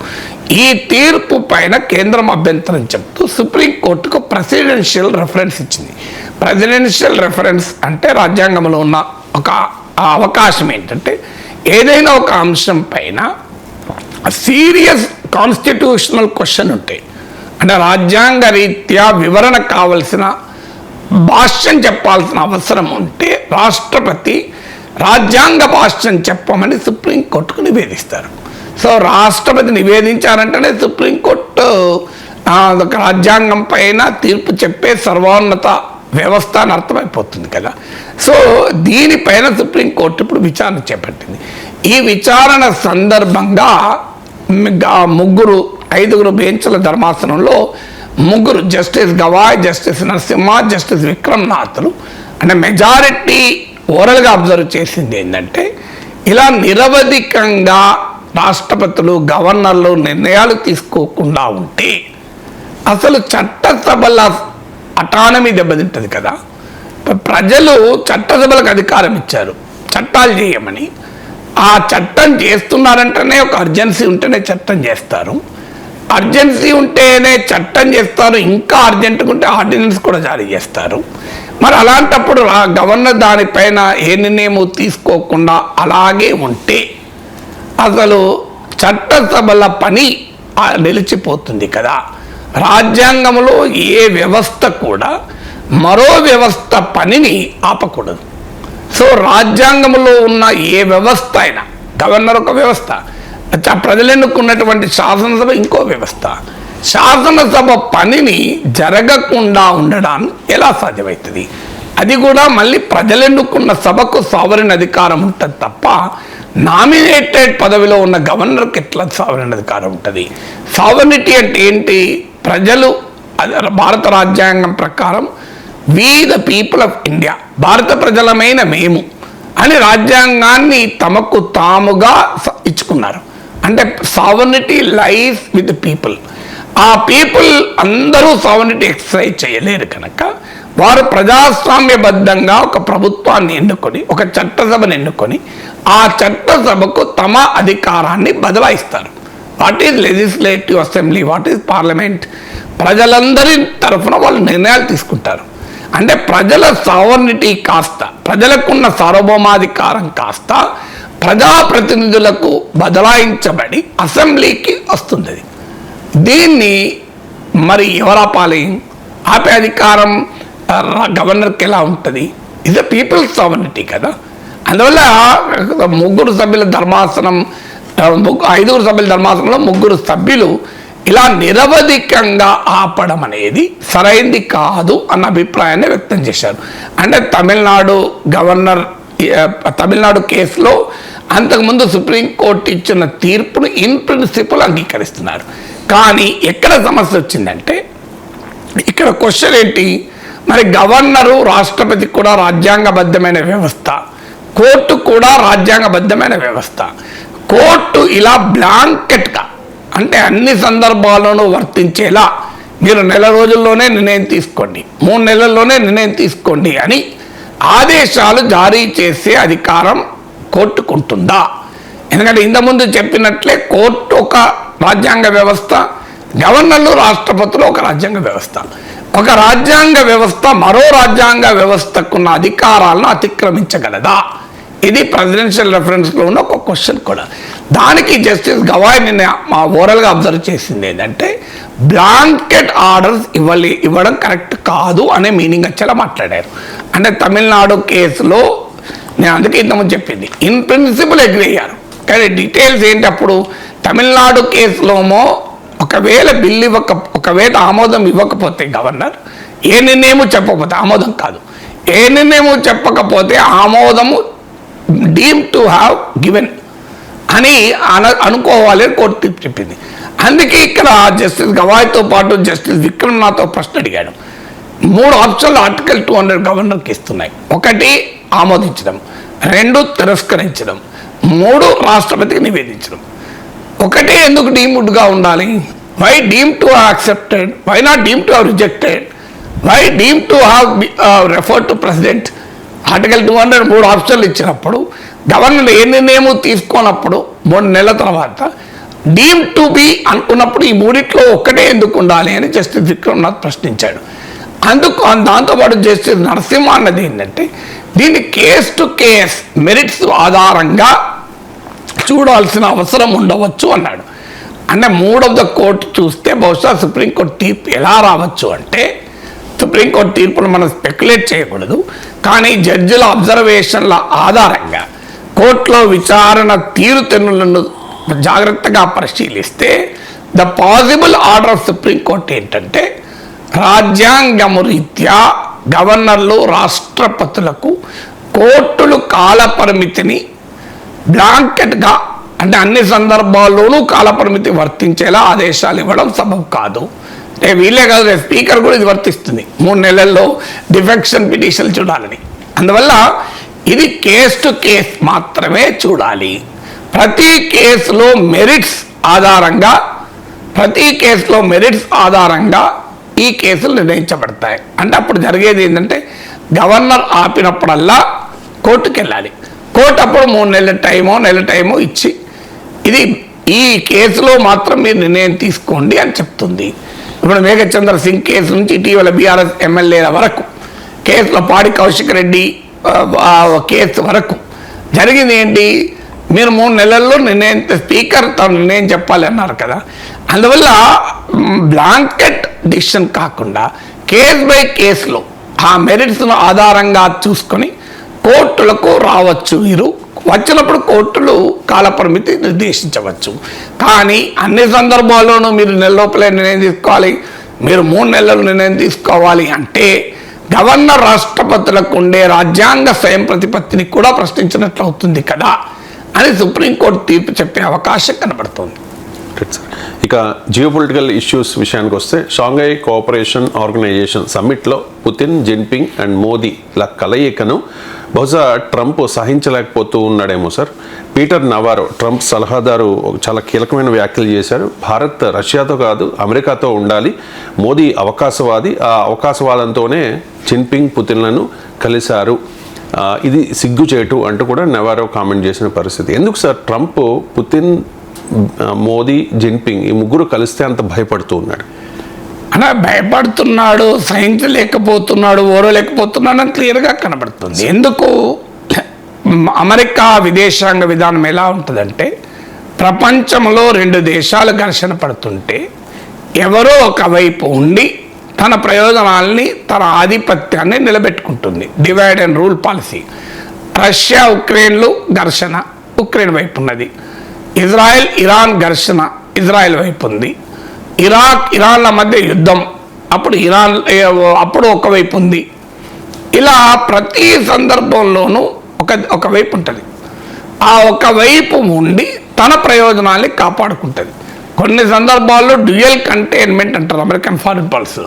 ఈ తీర్పు పైన కేంద్రం అభ్యంతరం చెప్తూ సుప్రీంకోర్టుకు ప్రెసిడెన్షియల్ రెఫరెన్స్ ఇచ్చింది. ప్రెసిడెన్షియల్ రెఫరెన్స్ అంటే రాజ్యాంగంలో ఉన్న ఒక అవకాశం ఏంటంటే ఏదైనా ఒక అంశం పైన సీరియస్ కాన్స్టిట్యూషనల్ క్వశ్చన్ ఉంటే, అంటే రాజ్యాంగ రీత్యా వివరణ కావలసిన భాష్యం చెప్పాల్సిన అవసరం ఉంటే రాష్ట్రపతి రాజ్యాంగ భాష్యం చెప్పమని సుప్రీంకోర్టుకు నివేదిస్తారు. సో రాష్ట్రపతి నివేదించారంటేనే సుప్రీంకోర్టు రాజ్యాంగం పైన తీర్పు చెప్పే సర్వోన్నత వ్యవస్థ అని అర్థమైపోతుంది కదా. సో దీనిపైన సుప్రీంకోర్టు ఇప్పుడు విచారణ చేపట్టింది. ఈ విచారణ సందర్భంగా 5 బెంచ్ల ధర్మాసనంలో 3 justice Gavai, justice Narasimha, justice విక్రమ్నాథ్లు అంటే మెజారిటీ ఓరల్గా అబ్జర్వ్ చేసింది ఏంటంటే ఇలా నిరవధికంగా రాష్ట్రపతులు, గవర్నర్లు నిర్ణయాలు తీసుకోకుండా ఉంటే అసలు చట్టసభల అటానమీ దెబ్బతింటుంది కదా. ప్రజలు చట్టసభలకు అధికారం ఇచ్చారు చట్టాలు చేయమని. ఆ చట్టం చేస్తున్నారంటేనే ఒక అర్జెన్సీ ఉంటేనే చట్టం చేస్తారు, అర్జెన్సీ ఉంటేనే చట్టం చేస్తారు, ఇంకా అర్జెంటుగా ఉంటే ఆర్డినెన్స్ కూడా జారీ చేస్తారు. మరి అలాంటప్పుడు గవర్నర్ దానిపైన ఏ నిర్ణయం తీసుకోకుండా అలాగే ఉంటే అసలు చట్టసభల పని నిలిచిపోతుంది కదా. రాజ్యాంగంలో ఏ వ్యవస్థ కూడా మరో వ్యవస్థ పనిని ఆపకూడదు. సో రాజ్యాంగంలో ఉన్న ఏ వ్యవస్థ అయినా, గవర్నర్ ఒక వ్యవస్థ, ప్రజలు ఎన్నుకున్నటువంటి శాసనసభ ఇంకో వ్యవస్థ, శాసనసభ పనిని జరగకుండా ఉండడానికి ఎలా సాధ్యమవుతుంది? అది కూడా మళ్ళీ ప్రజలు ఎన్నుకున్న సభకు సావరిన్ అధికారం ఉంటుంది తప్ప నామినేటెడ్ పదవిలో ఉన్న గవర్నర్కి ఎట్లా సావరిన్ అధికారం ఉంటుంది? సావరినిటీ అంటే ఏంటి? ప్రజలు భారత రాజ్యాంగం ప్రకారం we the people of India, భారత ప్రజలమైన మేము అని రాజ్యాంగాన్ని తమకు తాముగా ఇచ్చుకున్నారు. అంటే సావరినిటీ లైఫ్ విత్ పీపుల్. ఆ పీపుల్ అందరూ సావరినిటీ ఎక్సర్సైజ్ చేయలేరు కనుక వారు ప్రజాస్వామ్యబద్ధంగా ఒక ప్రభుత్వాన్ని ఎన్నుకొని, ఒక చట్టసభను ఎన్నుకొని ఆ చట్టసభకు తమ అధికారాన్ని బదలాయిస్తారు. What is legislative assembly, what is parliament? ప్రజలందరి తరఫున వాళ్ళు నిర్ణయాలు తీసుకుంటారు. అంటే ప్రజల సావర్నిటీ కాస్త, ప్రజలకున్న సార్వభౌమాధికారం కాస్త ప్రజాప్రతినిధులకు బదలాయించబడి అసెంబ్లీకి వస్తుంది. దీన్ని మరి ఎవరాపాలి? ఆపే అధికారం గవర్నర్కి ఎలా ఉంటుంది? ఇది పీపుల్స్ సావర్నిటీ కదా. అందువల్ల 3 సభ్యుల ధర్మాసనం, 5 సభ్యుల ధర్మాసనంలో 3 సభ్యులు ఇలా నిరవధికంగా ఆపడం అనేది సరైంది కాదు అన్న అభిప్రాయాన్ని వ్యక్తం చేశారు. అంటే తమిళనాడు కేసులో అంతకుముందు సుప్రీంకోర్టు ఇచ్చిన తీర్పును ఇన్ ప్రిన్సిపల్ అంగీకరిస్తున్నారు. కానీ ఎక్కడ సమస్య వచ్చిందంటే ఇక్కడ క్వశ్చన్ ఏంటి? మరి గవర్నరు, రాష్ట్రపతి కూడా రాజ్యాంగబద్ధమైన వ్యవస్థ, కోర్టు కూడా రాజ్యాంగబద్ధమైన వ్యవస్థ. కోర్టు ఇలా బ్లాంకెట్గా, అంటే అన్ని సందర్భాల్లోనూ వర్తించేలా మీరు 1 రోజుల్లోనే నిర్ణయం తీసుకోండి, 3 నెలల్లోనే నిర్ణయం తీసుకోండి అని ఆదేశాలు జారీ చేసే అధికారం కోర్టుకుంటుందా? ఎందుకంటే ఇంతకుముందు చెప్పినట్లే కోర్టు ఒక రాజ్యాంగ వ్యవస్థ, గవర్నర్లు రాష్ట్రపతులు ఒక రాజ్యాంగ వ్యవస్థ. ఒక రాజ్యాంగ వ్యవస్థ మరో రాజ్యాంగ వ్యవస్థకున్న అధికారాలను అతిక్రమించగలదా? ఇది ప్రెసిడెన్షియల్ రెఫరెన్స్లో ఉన్న ఒక క్వశ్చన్ కూడా. దానికి జస్టిస్ గవాయ్ నిన్న మా ఓరల్గా అబ్జర్వ్ చేసింది ఏంటంటే బ్లాంకెట్ ఆర్డర్స్ ఇవ్వడం కరెక్ట్ కాదు అనే మీనింగ్ వచ్చేలా మాట్లాడారు. అంటే తమిళనాడు కేసులో నేను అందుకే ఇంతకుముందు చెప్పింది ఇన్ ప్రిన్సిపల్ అగ్రీ అయ్యారు, కానీ డీటెయిల్స్ ఏంటి అప్పుడు తమిళనాడు కేసులోమో ఒకవేళ బిల్లు ఒకవేళ ఆమోదం ఇవ్వకపోతే గవర్నర్ ఏ నిర్ణయము చెప్పకపోతే, ఆమోదం కాదు, ఏ నిర్ణయము చెప్పకపోతే ఆమోదము డీమ్ టు హ్యావ్ గివెన్ అని అనుకోవాలి కోర్టు తీర్పు చెప్పింది. అందుకే ఇక్కడ జస్టిస్ గవాయ్తో పాటు జస్టిస్ విక్రమ్నాథ్తో ప్రశ్న అడిగాడు. 3 ఆప్షన్లు ఆర్టికల్ 200 గవర్నర్కి ఇస్తున్నాయి. 1 ఆమోదించడం, 2 తిరస్కరించడం, 3 రాష్ట్రపతికి నివేదించడం. 1 ఎందుకు డీమ్డ్గా ఉండాలి? Why deem to have accepted, why not deem to have rejected, why deem to have refer to president? Article 200 3 ఆప్షన్లు ఇచ్చినప్పుడు గవర్నర్ ఏ నిర్ణయం తీసుకోనప్పుడు 3 నెలల తర్వాత డీమ్ టు బి అనుకున్నప్పుడు ఈ 3 ఒక్కటే ఎందుకు ఉండాలి అని జస్టిస్ విక్రమ్నాథ్ ప్రశ్నించాడు. దాంతోపాటు జస్టిస్ నరసింహ అన్నది ఏంటంటే దీన్ని కేస్ టు కేస్ మెరిట్స్ ఆధారంగా చూడాల్సిన అవసరం ఉండవచ్చు అన్నాడు. అంటే 3 ఆఫ్ ద కోర్టు చూస్తే బహుశా సుప్రీంకోర్టు తీర్పు ఎలా రావచ్చు అంటే, సుప్రీంకోర్టు తీర్పును మనం స్పెక్యులేట్ చేయకూడదు, కానీ జడ్జిల అబ్జర్వేషన్ల ఆధారంగా కోర్టులో విచారణ తీరుతెన్నులను జాగ్రత్తగా పరిశీలిస్తే the possible order of supreme court ఏంటంటే రాజ్యాంగము రీత్యా గవర్నర్లు రాష్ట్రపతులకు కోర్టులు కాల పరిమితిని బ్లాంకెట్గా అంటే అన్ని సందర్భాల్లోనూ కాలపరిమితి వర్తించేలా ఆదేశాలు ఇవ్వడం సబబు కాదు. వీళ్ళే కాదు, స్పీకర్ కూడా ఇది వర్తిస్తుంది 3 నెలల్లో డిఫెక్షన్ పిటిషన్ చూడాలని. అందువల్ల ఇది కేస్ టు కేస్ మాత్రమే చూడాలి. ప్రతి కేసులో మెరిట్స్ ఆధారంగా ఈ కేసులు నిర్ణయించబడతాయి. అంటే అప్పుడు జరిగేది ఏంటంటే గవర్నర్ ఆపినప్పుడల్లా కోర్టుకు వెళ్ళాలి. కోర్టు అప్పుడు 3 నెలల టైమో ఇచ్చి ఇది ఈ కేసులో మాత్రం మీరు నిర్ణయం తీసుకోండి అని చెప్తుంది. ఇప్పుడు మేఘచంద్ర సింగ్ కేసు నుంచి ఇటీవల బీఆర్ఎస్ ఎమ్మెల్యేల వరకు కేసులో పాడి కౌశిక్ రెడ్డి కేసు వరకు జరిగింది ఏంటి? మీరు 3 నెలల్లో నిర్ణయం, స్పీకర్ తన నిర్ణయం చెప్పాలి అన్నారు కదా. అందువల్ల బ్లాంకెట్ డిసిషన్ కాకుండా కేస్ బై కేసులో ఆ మెరిట్స్ను ఆధారంగా చూసుకొని కోర్టులకు రావచ్చు. మీరు వచ్చినప్పుడు కోర్టులు కాలపరిమితి నిర్దేశించవచ్చు. కానీ అన్ని సందర్భాల్లోనూ మీరు నెల లోపలే నిర్ణయం తీసుకోవాలి, మీరు 3 నెలలు నిర్ణయం తీసుకోవాలి అంటే గవర్నర్ రాష్ట్రపతులకు ఉండే రాజ్యాంగ స్వయం ప్రతిపత్తిని కూడా ప్రశ్నించినట్లు అవుతుంది కదా అని సుప్రీంకోర్టు తీర్పు చెప్పే అవకాశం కనబడుతుంది. ఇక జియోపొలిటికల్ ఇష్యూస్ విషయానికి వస్తే షాంఘై కోఆపరేషన్ ఆర్గనైజేషన్ సమ్మిట్లో పుతిన్, జిన్పింగ్ అండ్ మోదీల కలయికను బహుశా ట్రంప్ సహించలేకపోతూ ఉన్నాడేమో సార్. పీటర్ నవారో ట్రంప్ సలహాదారు చాలా కీలకమైన వ్యాఖ్యలు చేశారు. భారత్ రష్యాతో కాదు అమెరికాతో ఉండాలి, మోదీ అవకాశవాది, ఆ అవకాశవాదంతోనే జిన్పింగ్ పుతిన్లను కలిశారు, ఇది సిగ్గుచేటు అంటూ కూడా నవారో కామెంట్ చేసిన పరిస్థితి. ఎందుకు sir Trump Putin, Modi, Jinping ఈ 3 కలిస్తే అంత భయపడుతూ ఉన్నాడు? అలా భయపడుతున్నాడు, సహించలేకపోతున్నాడు, ఓరలేకపోతున్నాడు అని క్లియర్గా కనబడుతుంది. ఎందుకు? అమెరికా విదేశాంగ విధానం ఎలా ఉంటుందంటే ప్రపంచంలో 2 దేశాలు ఘర్షణ పడుతుంటే ఎవరో ఒకవైపు ఉండి తన ప్రయోజనాల్ని, తన ఆధిపత్యాన్ని నిలబెట్టుకుంటుంది. Divide and rule policy. Russia ఉక్రెయిన్లు ఘర్షణ ఉక్రెయిన్ వైపు ఉన్నది. ఇజ్రాయెల్ ఇరాన్ ఘర్షణ ఇజ్రాయెల్ వైపు ఉంది. ఇరాన్ల మధ్య యుద్ధం అప్పుడు ఒకవైపు ఉంది. ఇలా ప్రతి సందర్భంలోనూ ఒకవైపు ఉంటుంది. ఆ ఒకవైపు ఉండి తన ప్రయోజనాల్ని కాపాడుకుంటుంది. కొన్ని సందర్భాల్లో డ్యూయల్ కంటైన్మెంట్ అంటారు అమెరికన్ ఫారిన్ పాలసీ.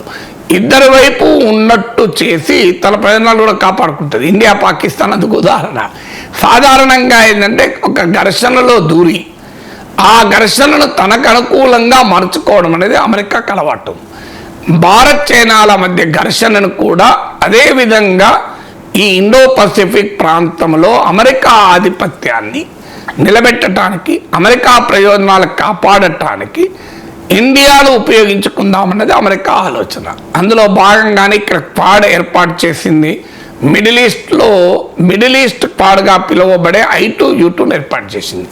ఇద్దరి వైపు ఉన్నట్టు చేసి తన ప్రయోజనాలు కూడా కాపాడుకుంటుంది. ఇండియా పాకిస్తాన్ అందుకు ఉదాహరణ. సాధారణంగా ఏంటంటే ఒక ఘర్షణలో దూరి ఆ ఘర్షణను తనకు అనుకూలంగా మలుచుకోవడం అనేది అమెరికాకు అలవాటు. భారత్ చైనాల మధ్య ఘర్షణను కూడా అదే విధంగా ఈ ఇండో పసిఫిక్ ప్రాంతంలో అమెరికా ఆధిపత్యాన్ని నిలబెట్టడానికి, అమెరికా ప్రయోజనాలు కాపాడటానికి ఇండియాను ఉపయోగించుకుందామన్నది అమెరికా ఆలోచన. అందులో భాగంగానే ఇక్కడ క్వాడ్ ఏర్పాటు చేసింది. మిడిల్ ఈస్ట్ క్వాడ్గా పిలువబడే I2U2 ఏర్పాటు చేసింది.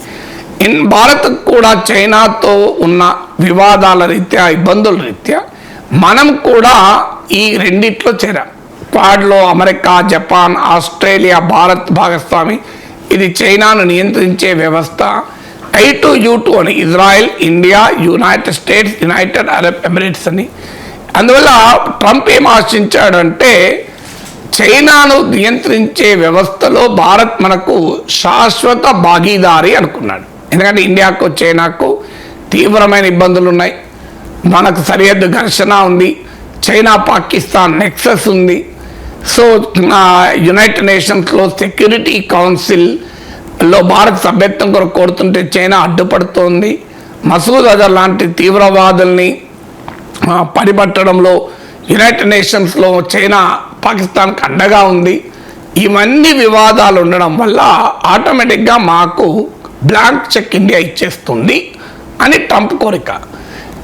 భారత్ కూడా చైనాతో ఉన్న వివాదాల రీత్యా, ఇబ్బందుల రీత్యా మనం కూడా ఈ రెండిట్లో చేరాం. క్వాడ్లో అమెరికా, జపాన్, ఆస్ట్రేలియా, భారత్ భాగస్వామి. ఇది చైనాను నియంత్రించే వ్యవస్థ. I2U2 అని Israel, India, United states, United Arab Emirates అని. అందువల్ల ట్రంప్ ఏం ఆశించాడంటే చైనాను నియంత్రించే వ్యవస్థలో భారత్ మనకు శాశ్వత భాగీదారి అనుకున్నాడు. ఎందుకంటే ఇండియాకు చైనాకు తీవ్రమైన ఇబ్బందులు ఉన్నాయి. మనకు సరిహద్దు ఘర్షణ ఉంది. చైనా పాకిస్తాన్ నెక్సస్ ఉంది. సో యునైటెడ్ నేషన్స్లో సెక్యూరిటీ కౌన్సిల్లో భారత్ సభ్యత్వం కొరకు కోరుతుంటే చైనా అడ్డుపడుతోంది. మసూద్ అజర్ లాంటి తీవ్రవాదుల్ని పరిపట్టడంలో యునైటెడ్ నేషన్స్లో చైనా పాకిస్తాన్కి అండగా ఉంది. ఇవన్నీ వివాదాలు ఉండడం వల్ల ఆటోమేటిక్గా మాకు బ్లాంక్ చెక్ ఇండియా ఇచ్చేస్తుంది అని ట్రంప్ కోరిక.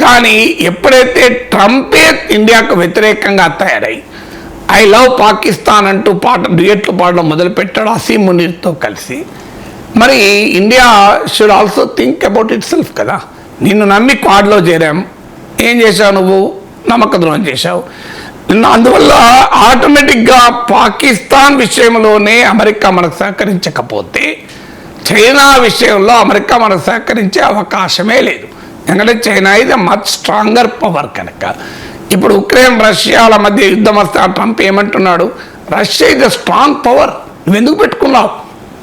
కానీ ఎప్పుడైతే ట్రంపే ఇండియాకు వ్యతిరేకంగా తయారై ఐ లవ్ పాకిస్తాన్ అంటూ డ్యూయట్లు పాడడం మొదలుపెట్టాడు అసీం మునీర్తో కలిసి, మరి India should also think about it self కదా. నిన్ను నమ్మి క్వాడ్లో చేరాం, ఏం చేశావు నువ్వు? నమ్మక ద్రోహం చేశావు. అందువల్ల ఆటోమేటిక్గా పాకిస్తాన్ విషయంలోనే అమెరికా మనకు సహకరించకపోతే చైనా విషయంలో అమెరికా మనకు సహకరించే అవకాశమే లేదు. ఎందుకంటే చైనా ఇది మచ్ స్ట్రాంగర్ పవర్ కనుక. ఇప్పుడు ఉక్రెయిన్ రష్యాల మధ్య యుద్ధం వస్తే ట్రంప్ ఏమంటున్నాడు? రష్యా ఇది స్ట్రాంగ్ పవర్, నువ్వు ఎందుకు పెట్టుకున్నావు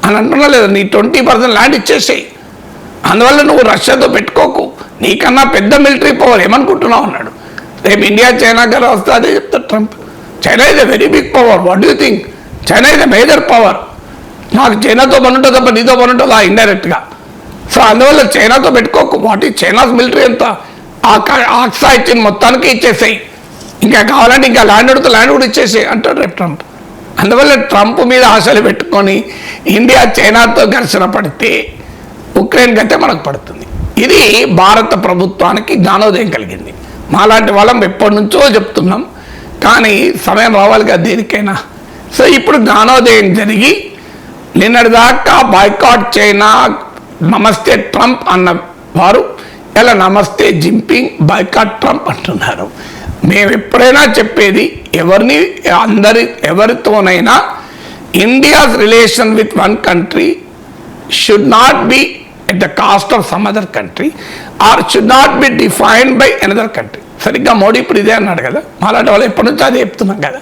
అని అంటున్నా లేదా? నీ 20% ల్యాండ్ ఇచ్చేసేయి, అందువల్ల నువ్వు రష్యాతో పెట్టుకోకు, నీకన్నా పెద్ద మిలిటరీ పవర్ ఏమనుకుంటున్నావు అన్నాడు. రేపు ఇండియా చైనా గారు వస్తే అదే చెప్తాడు Trump. China is a very big power, what do think? China is a major power. నాకు చైనాతో పని ఉంటుంది తప్ప నీతో పని ఉంటుందా ఇండైరెక్ట్గా. సో అందువల్ల చైనాతో పెట్టుకోకు. వాట్ ఈ చైనాస్ మిలిటరీ ఎంత? ఆక్సా ఇచ్చిన మొత్తానికి ఇచ్చేసాయి, ఇంకా కావాలంటే ఇంకా ల్యాండ్ అడిగితే ల్యాండ్ కూడా ఇచ్చేసాయి అంటాడు రేపు ట్రంప్. అందువల్ల ట్రంప్ మీద ఆశలు పెట్టుకొని ఇండియా చైనాతో ఘర్షణ పడితే ఉక్రెయిన్ గతే మనకు పడుతుంది. ఇది భారత ప్రభుత్వానికి జ్ఞానోదయం కలిగింది. మాలాంటి వాళ్ళం ఎప్పటి నుంచో చెప్తున్నాం, కానీ సమయం రావాలి కదా దేనికైనా. సో ఇప్పుడు జ్ఞానోదయం జరిగి నిన్నటిదాకా బాయ్కాట్ చైనా, నమస్తే ట్రంప్ అన్న వారు ఇలా నమస్తే జింపింగ్, బాయ్కాట్ ట్రంప్ అంటున్నారు. మేము ఎప్పుడైనా చెప్పేది ఎవరితోనైనా India's relation with one country should not be at the cost of some other country or should not be defined by another country. సరిగ్గా మోడీ ఇప్పుడు ఇదే అన్నాడు కదా, మాలాంటి వాళ్ళు ఎప్పటి నుంచో అదే చెప్తున్నాం కదా.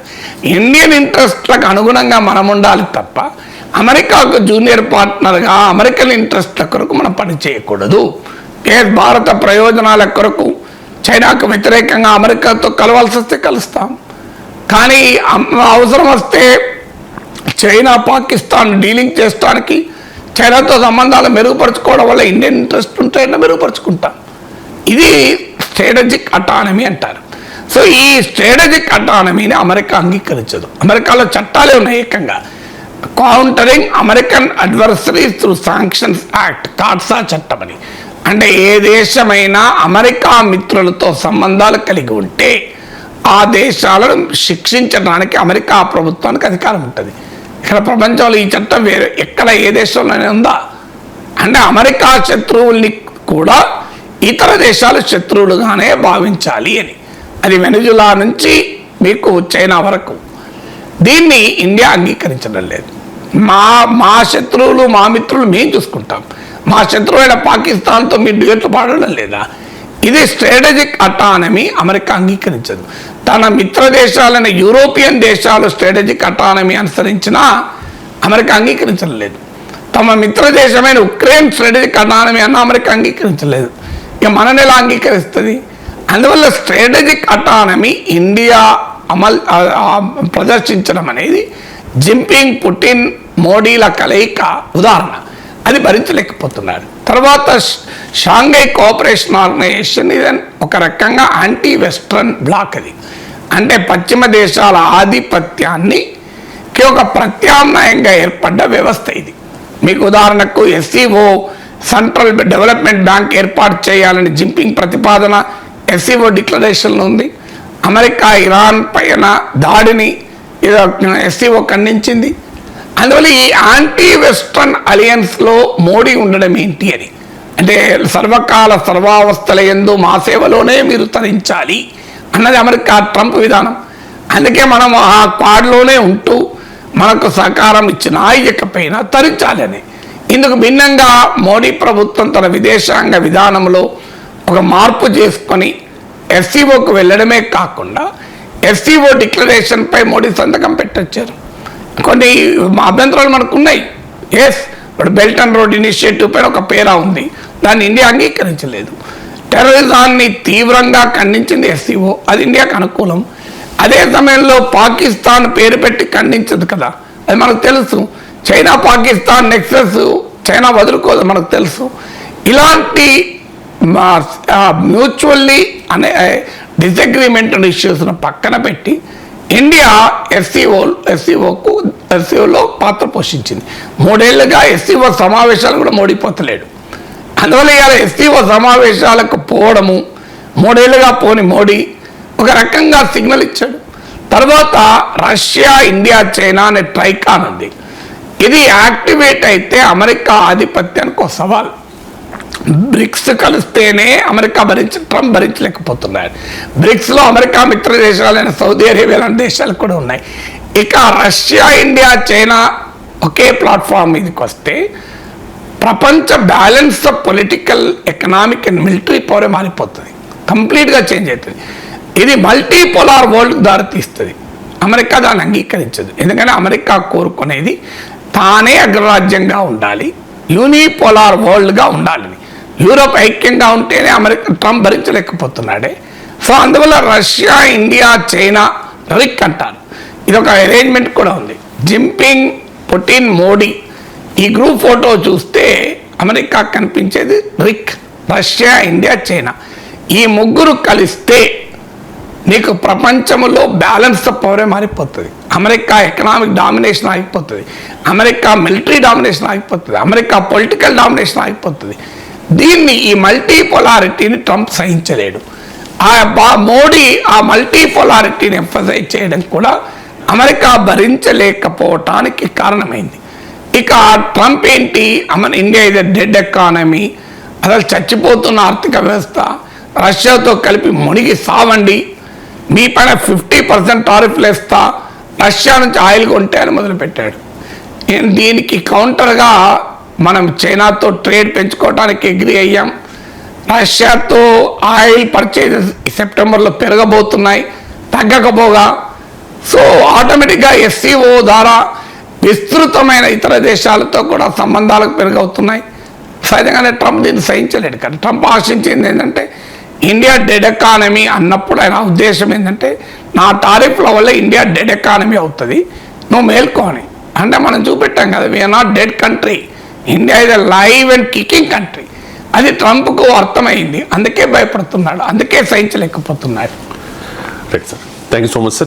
ఇండియన్ ఇంట్రెస్ట్లకు అనుగుణంగా మనం ఉండాలి తప్ప అమెరికాకు జూనియర్ పార్ట్నర్గా అమెరికన్ ఇంట్రెస్ట్ల కొరకు మనం పని చేయకూడదు. భారత ప్రయోజనాల కొరకు చైనాకు వ్యతిరేకంగా అమెరికాతో కలవాల్సి వస్తే కలుస్తాం, కానీ అవసరం వస్తే చైనా పాకిస్తాన్ డీలింగ్ చేయడానికి చైనాతో సంబంధాలు మెరుగుపరుచుకోవడం వల్ల ఇండియన్ ఇంట్రెస్ట్ ఉంటే మెరుగుపరుచుకుంటాం. ఇది స్ట్రాటజిక్ అటానమీ అంటారు. సో ఈ స్ట్రాటజిక్ అటానమీని అమెరికా అంగీకరించదు. అమెరికాలో చట్టాలే ఉన్నాయి ఏకంగా, countering American adversaries through sanctions act, CAATSA చట్టం అని. అంటే ఏ దేశమైనా అమెరికా మిత్రులతో సంబంధాలు కలిగి ఉంటే ఆ దేశాలను శిక్షించడానికి అమెరికా ప్రభుత్వానికి అధికారం ఉంటుంది. ఇక్కడ ప్రపంచంలో ఈ చట్టం వేరే ఎక్కడ ఏ దేశంలోనే ఉందా? అంటే అమెరికా శత్రువుల్ని కూడా ఇతర దేశాలు శత్రువులుగానే భావించాలి అని. అది వెనిజులా నుంచి మీకు చైనా వరకు. దీన్ని ఇండియా అంగీకరించడం లేదు. మా శత్రువులు మా మిత్రులు మేము చూసుకుంటాం, మా శత్రువైన పాకిస్తాన్తో మీరు డ్యూయట్లు పాడడం లేదా? ఇది స్ట్రాటజిక్ అటానమీ అమెరికా అంగీకరించదు. తన మిత్ర దేశాలైన యూరోపియన్ దేశాలు స్ట్రాటజిక్ అటానమీ అనుసరించినా అమెరికా అంగీకరించడం లేదు. తమ మిత్ర దేశమైన ఉక్రెయిన్ స్ట్రాటజిక్ అటానమీ అన్న అమెరికా అంగీకరించలేదు. ఇక మనని ఎలా అంగీకరిస్తుంది? అందువల్ల స్ట్రాటజిక్ అటానమీ ఇండియా ప్రదర్శించడం అనేది జింపింగ్, పుటిన్, మోడీల కలయిక ఉదాహరణ. అది భరించలేకపోతున్నారు. తర్వాత షాంఘై కోఆపరేషన్ ఆర్గనైజేషన్ ఇది ఒక రకంగా యాంటీ వెస్ట్రన్ బ్లాక్. అది అంటే పశ్చిమ దేశాల ఆధిపత్యాన్ని ఒక ప్రత్యామ్నాయంగా ఏర్పడ్డ వ్యవస్థ ఇది. మీకు ఉదాహరణకు ఎస్సీఓ సెంట్రల్ డెవలప్మెంట్ బ్యాంక్ ఏర్పాటు చేయాలని జింపింగ్ ప్రతిపాదన ఎస్సీఓ డిక్లరేషన్లో ఉంది. అమెరికా ఇరాన్ పైన దాడిని ఎస్సీఓ ఖండించింది. అందువల్ల ఈ యాంటీ వెస్ట్రన్ అలయన్స్లో మోడీ ఉండడం ఏంటి అని, అంటే సర్వకాల సర్వావస్థల యందు మా సేవలోనే మీరు తరించాలి అన్నది అమెరికా ట్రంప్ విధానం. అందుకే మనం ఆ క్వాడ్లోనే ఉంటూ మనకు సహకారం ఇచ్చినా ఇవ్వకపోయినా తరించాలి అని. ఇందుకు భిన్నంగా మోడీ ప్రభుత్వం తన విదేశాంగ విధానంలో ఒక మార్పు చేసుకొని ఎస్సీఓకు వెళ్ళడమే కాకుండా ఎస్సీఓ డిక్లరేషన్పై మోడీ సంతకం పెట్టొచ్చారు. కొన్ని అభ్యంతరాలు మనకు ఉన్నాయి. ఇప్పుడు బెల్ట్ అండ్ రోడ్ ఇనిషియేటివ్ పైన ఒక పేరా ఉంది, దాన్ని ఇండియా అంగీకరించలేదు. టెర్రరిజాన్ని తీవ్రంగా ఖండించింది ఎస్సీఓ, అది ఇండియాకు అనుకూలం. అదే సమయంలో పాకిస్తాన్ పేరు పెట్టి ఖండించదు కదా, అది మనకు తెలుసు. చైనా పాకిస్తాన్ నెక్సెస్ చైనా వదులుకోదు మనకు తెలుసు. ఇలాంటి మ్యూచువల్లీ డిసగ్రిమెంట్ ఇష్యూస్ను పక్కన పెట్టి ఇండియా ఎస్సీఓలో పాత్ర పోషించింది. 3 ఏళ్లుగా ఎస్సీఓ సమావేశాలు కూడా మోడీపోతలేడు. అందువల్ల ఇవాళ ఎస్సీఓ సమావేశాలకు పోవడము, 3 ఏళ్లుగా పోని మోడీ ఒక రకంగా సిగ్నల్ ఇచ్చాడు. తర్వాత రష్యా, ఇండియా, చైనా అనే ట్రైకాన్ ఉంది. ఇది యాక్టివేట్ అయితే అమెరికా ఆధిపత్యానికి ఒక సవాల్. బ్రిక్స్ కలిస్తేనే అమెరికా ట్రంప్ భరించలేకపోతున్నాడు. బ్రిక్స్లో అమెరికా మిత్ర దేశాలైన సౌదీ అరేబియా లాంటి దేశాలు కూడా ఉన్నాయి. ఇక రష్యా, ఇండియా, చైనా ఒకే ప్లాట్ఫామ్ మీదకి వస్తే ప్రపంచ balance of political, economic and military power మారిపోతుంది, కంప్లీట్గా చేంజ్ అవుతుంది. ఇది మల్టీపోలార్ వరల్డ్కి దారితీస్తుంది. అమెరికా దాన్ని అంగీకరించదు. ఎందుకంటే అమెరికా కోరుకునేది తానే అగ్రరాజ్యంగా ఉండాలి, యూనిపోలార్ వరల్డ్గా ఉండాలని. యూరోప్ ఐక్యంగా ఉంటేనే ట్రంప్ భరించలేకపోతున్నాడే. సో అందువల్ల రష్యా, ఇండియా, చైనా రిక్ అంటారు. ఇది ఒక అరేంజ్మెంట్ కూడా ఉంది. జింపింగ్, పుటిన్, మోడీ ఈ గ్రూప్ ఫోటో చూస్తే అమెరికా కనిపించేది రిక్, రష్యా, ఇండియా, చైనా. ఈ ముగ్గురు కలిస్తే నీకు ప్రపంచంలో బ్యాలెన్స్ ఆఫ్ పవరే మారిపోతుంది. అమెరికా ఎకనామిక్ డామినేషన్ ఆగిపోతుంది, అమెరికా మిలిటరీ డామినేషన్ ఆగిపోతుంది, అమెరికా పొలిటికల్ డామినేషన్ ఆగిపోతుంది. దీన్ని, ఈ మల్టీపోలారిటీని ట్రంప్ సహించలేడు. మోడీ ఆ మల్టీపోలారిటీని ఎంఫసైజ్ చేయడం కూడా అమెరికా భరించలేకపోవటానికి కారణమైంది. ఇక ట్రంప్ ఏంటి, ఇండియా ఇది డెడ్ ఎకానమీ, అసలు చచ్చిపోతున్న ఆర్థిక వ్యవస్థ, రష్యాతో కలిపి మునిగి సావండి, మీ పైన 50% టారిఫ్లు వేస్తా, రష్యా నుంచి ఆయిల్ కొంటే అని మొదలుపెట్టాడు. దీనికి కౌంటర్గా మనం చైనాతో ట్రేడ్ పెంచుకోవడానికి అగ్రీ అయ్యాం. రష్యాతో ఆయిల్ పర్చేజెస్ సెప్టెంబర్లో పెరగబోతున్నాయి, తగ్గకపోగా. సో ఆటోమేటిక్గా ఎస్సీఓ ద్వారా విస్తృతమైన ఇతర దేశాలతో కూడా సంబంధాలకు పెరుగవుతున్నాయి. సహజంగానే ట్రంప్ దీన్ని సహించలేడు. కానీ ట్రంప్ ఆశించింది ఏంటంటే ఇండియా డెడ్ ఎకానమీ అన్నప్పుడు ఆయన ఉద్దేశం ఏంటంటే నా టారిఫ్ల వల్ల ఇండియా డెడ్ ఎకానమీ అవుతుంది, నువ్వు మేల్కోని. అంటే మనం చూపెట్టాం కదా, we are not dead country, India is a live and kicking country. అది ట్రంప్కు అర్థమైంది, అందుకే భయపడుతున్నాడు, అందుకే సహించలేకపోతున్నాడు. Right sir, thank you so much sir.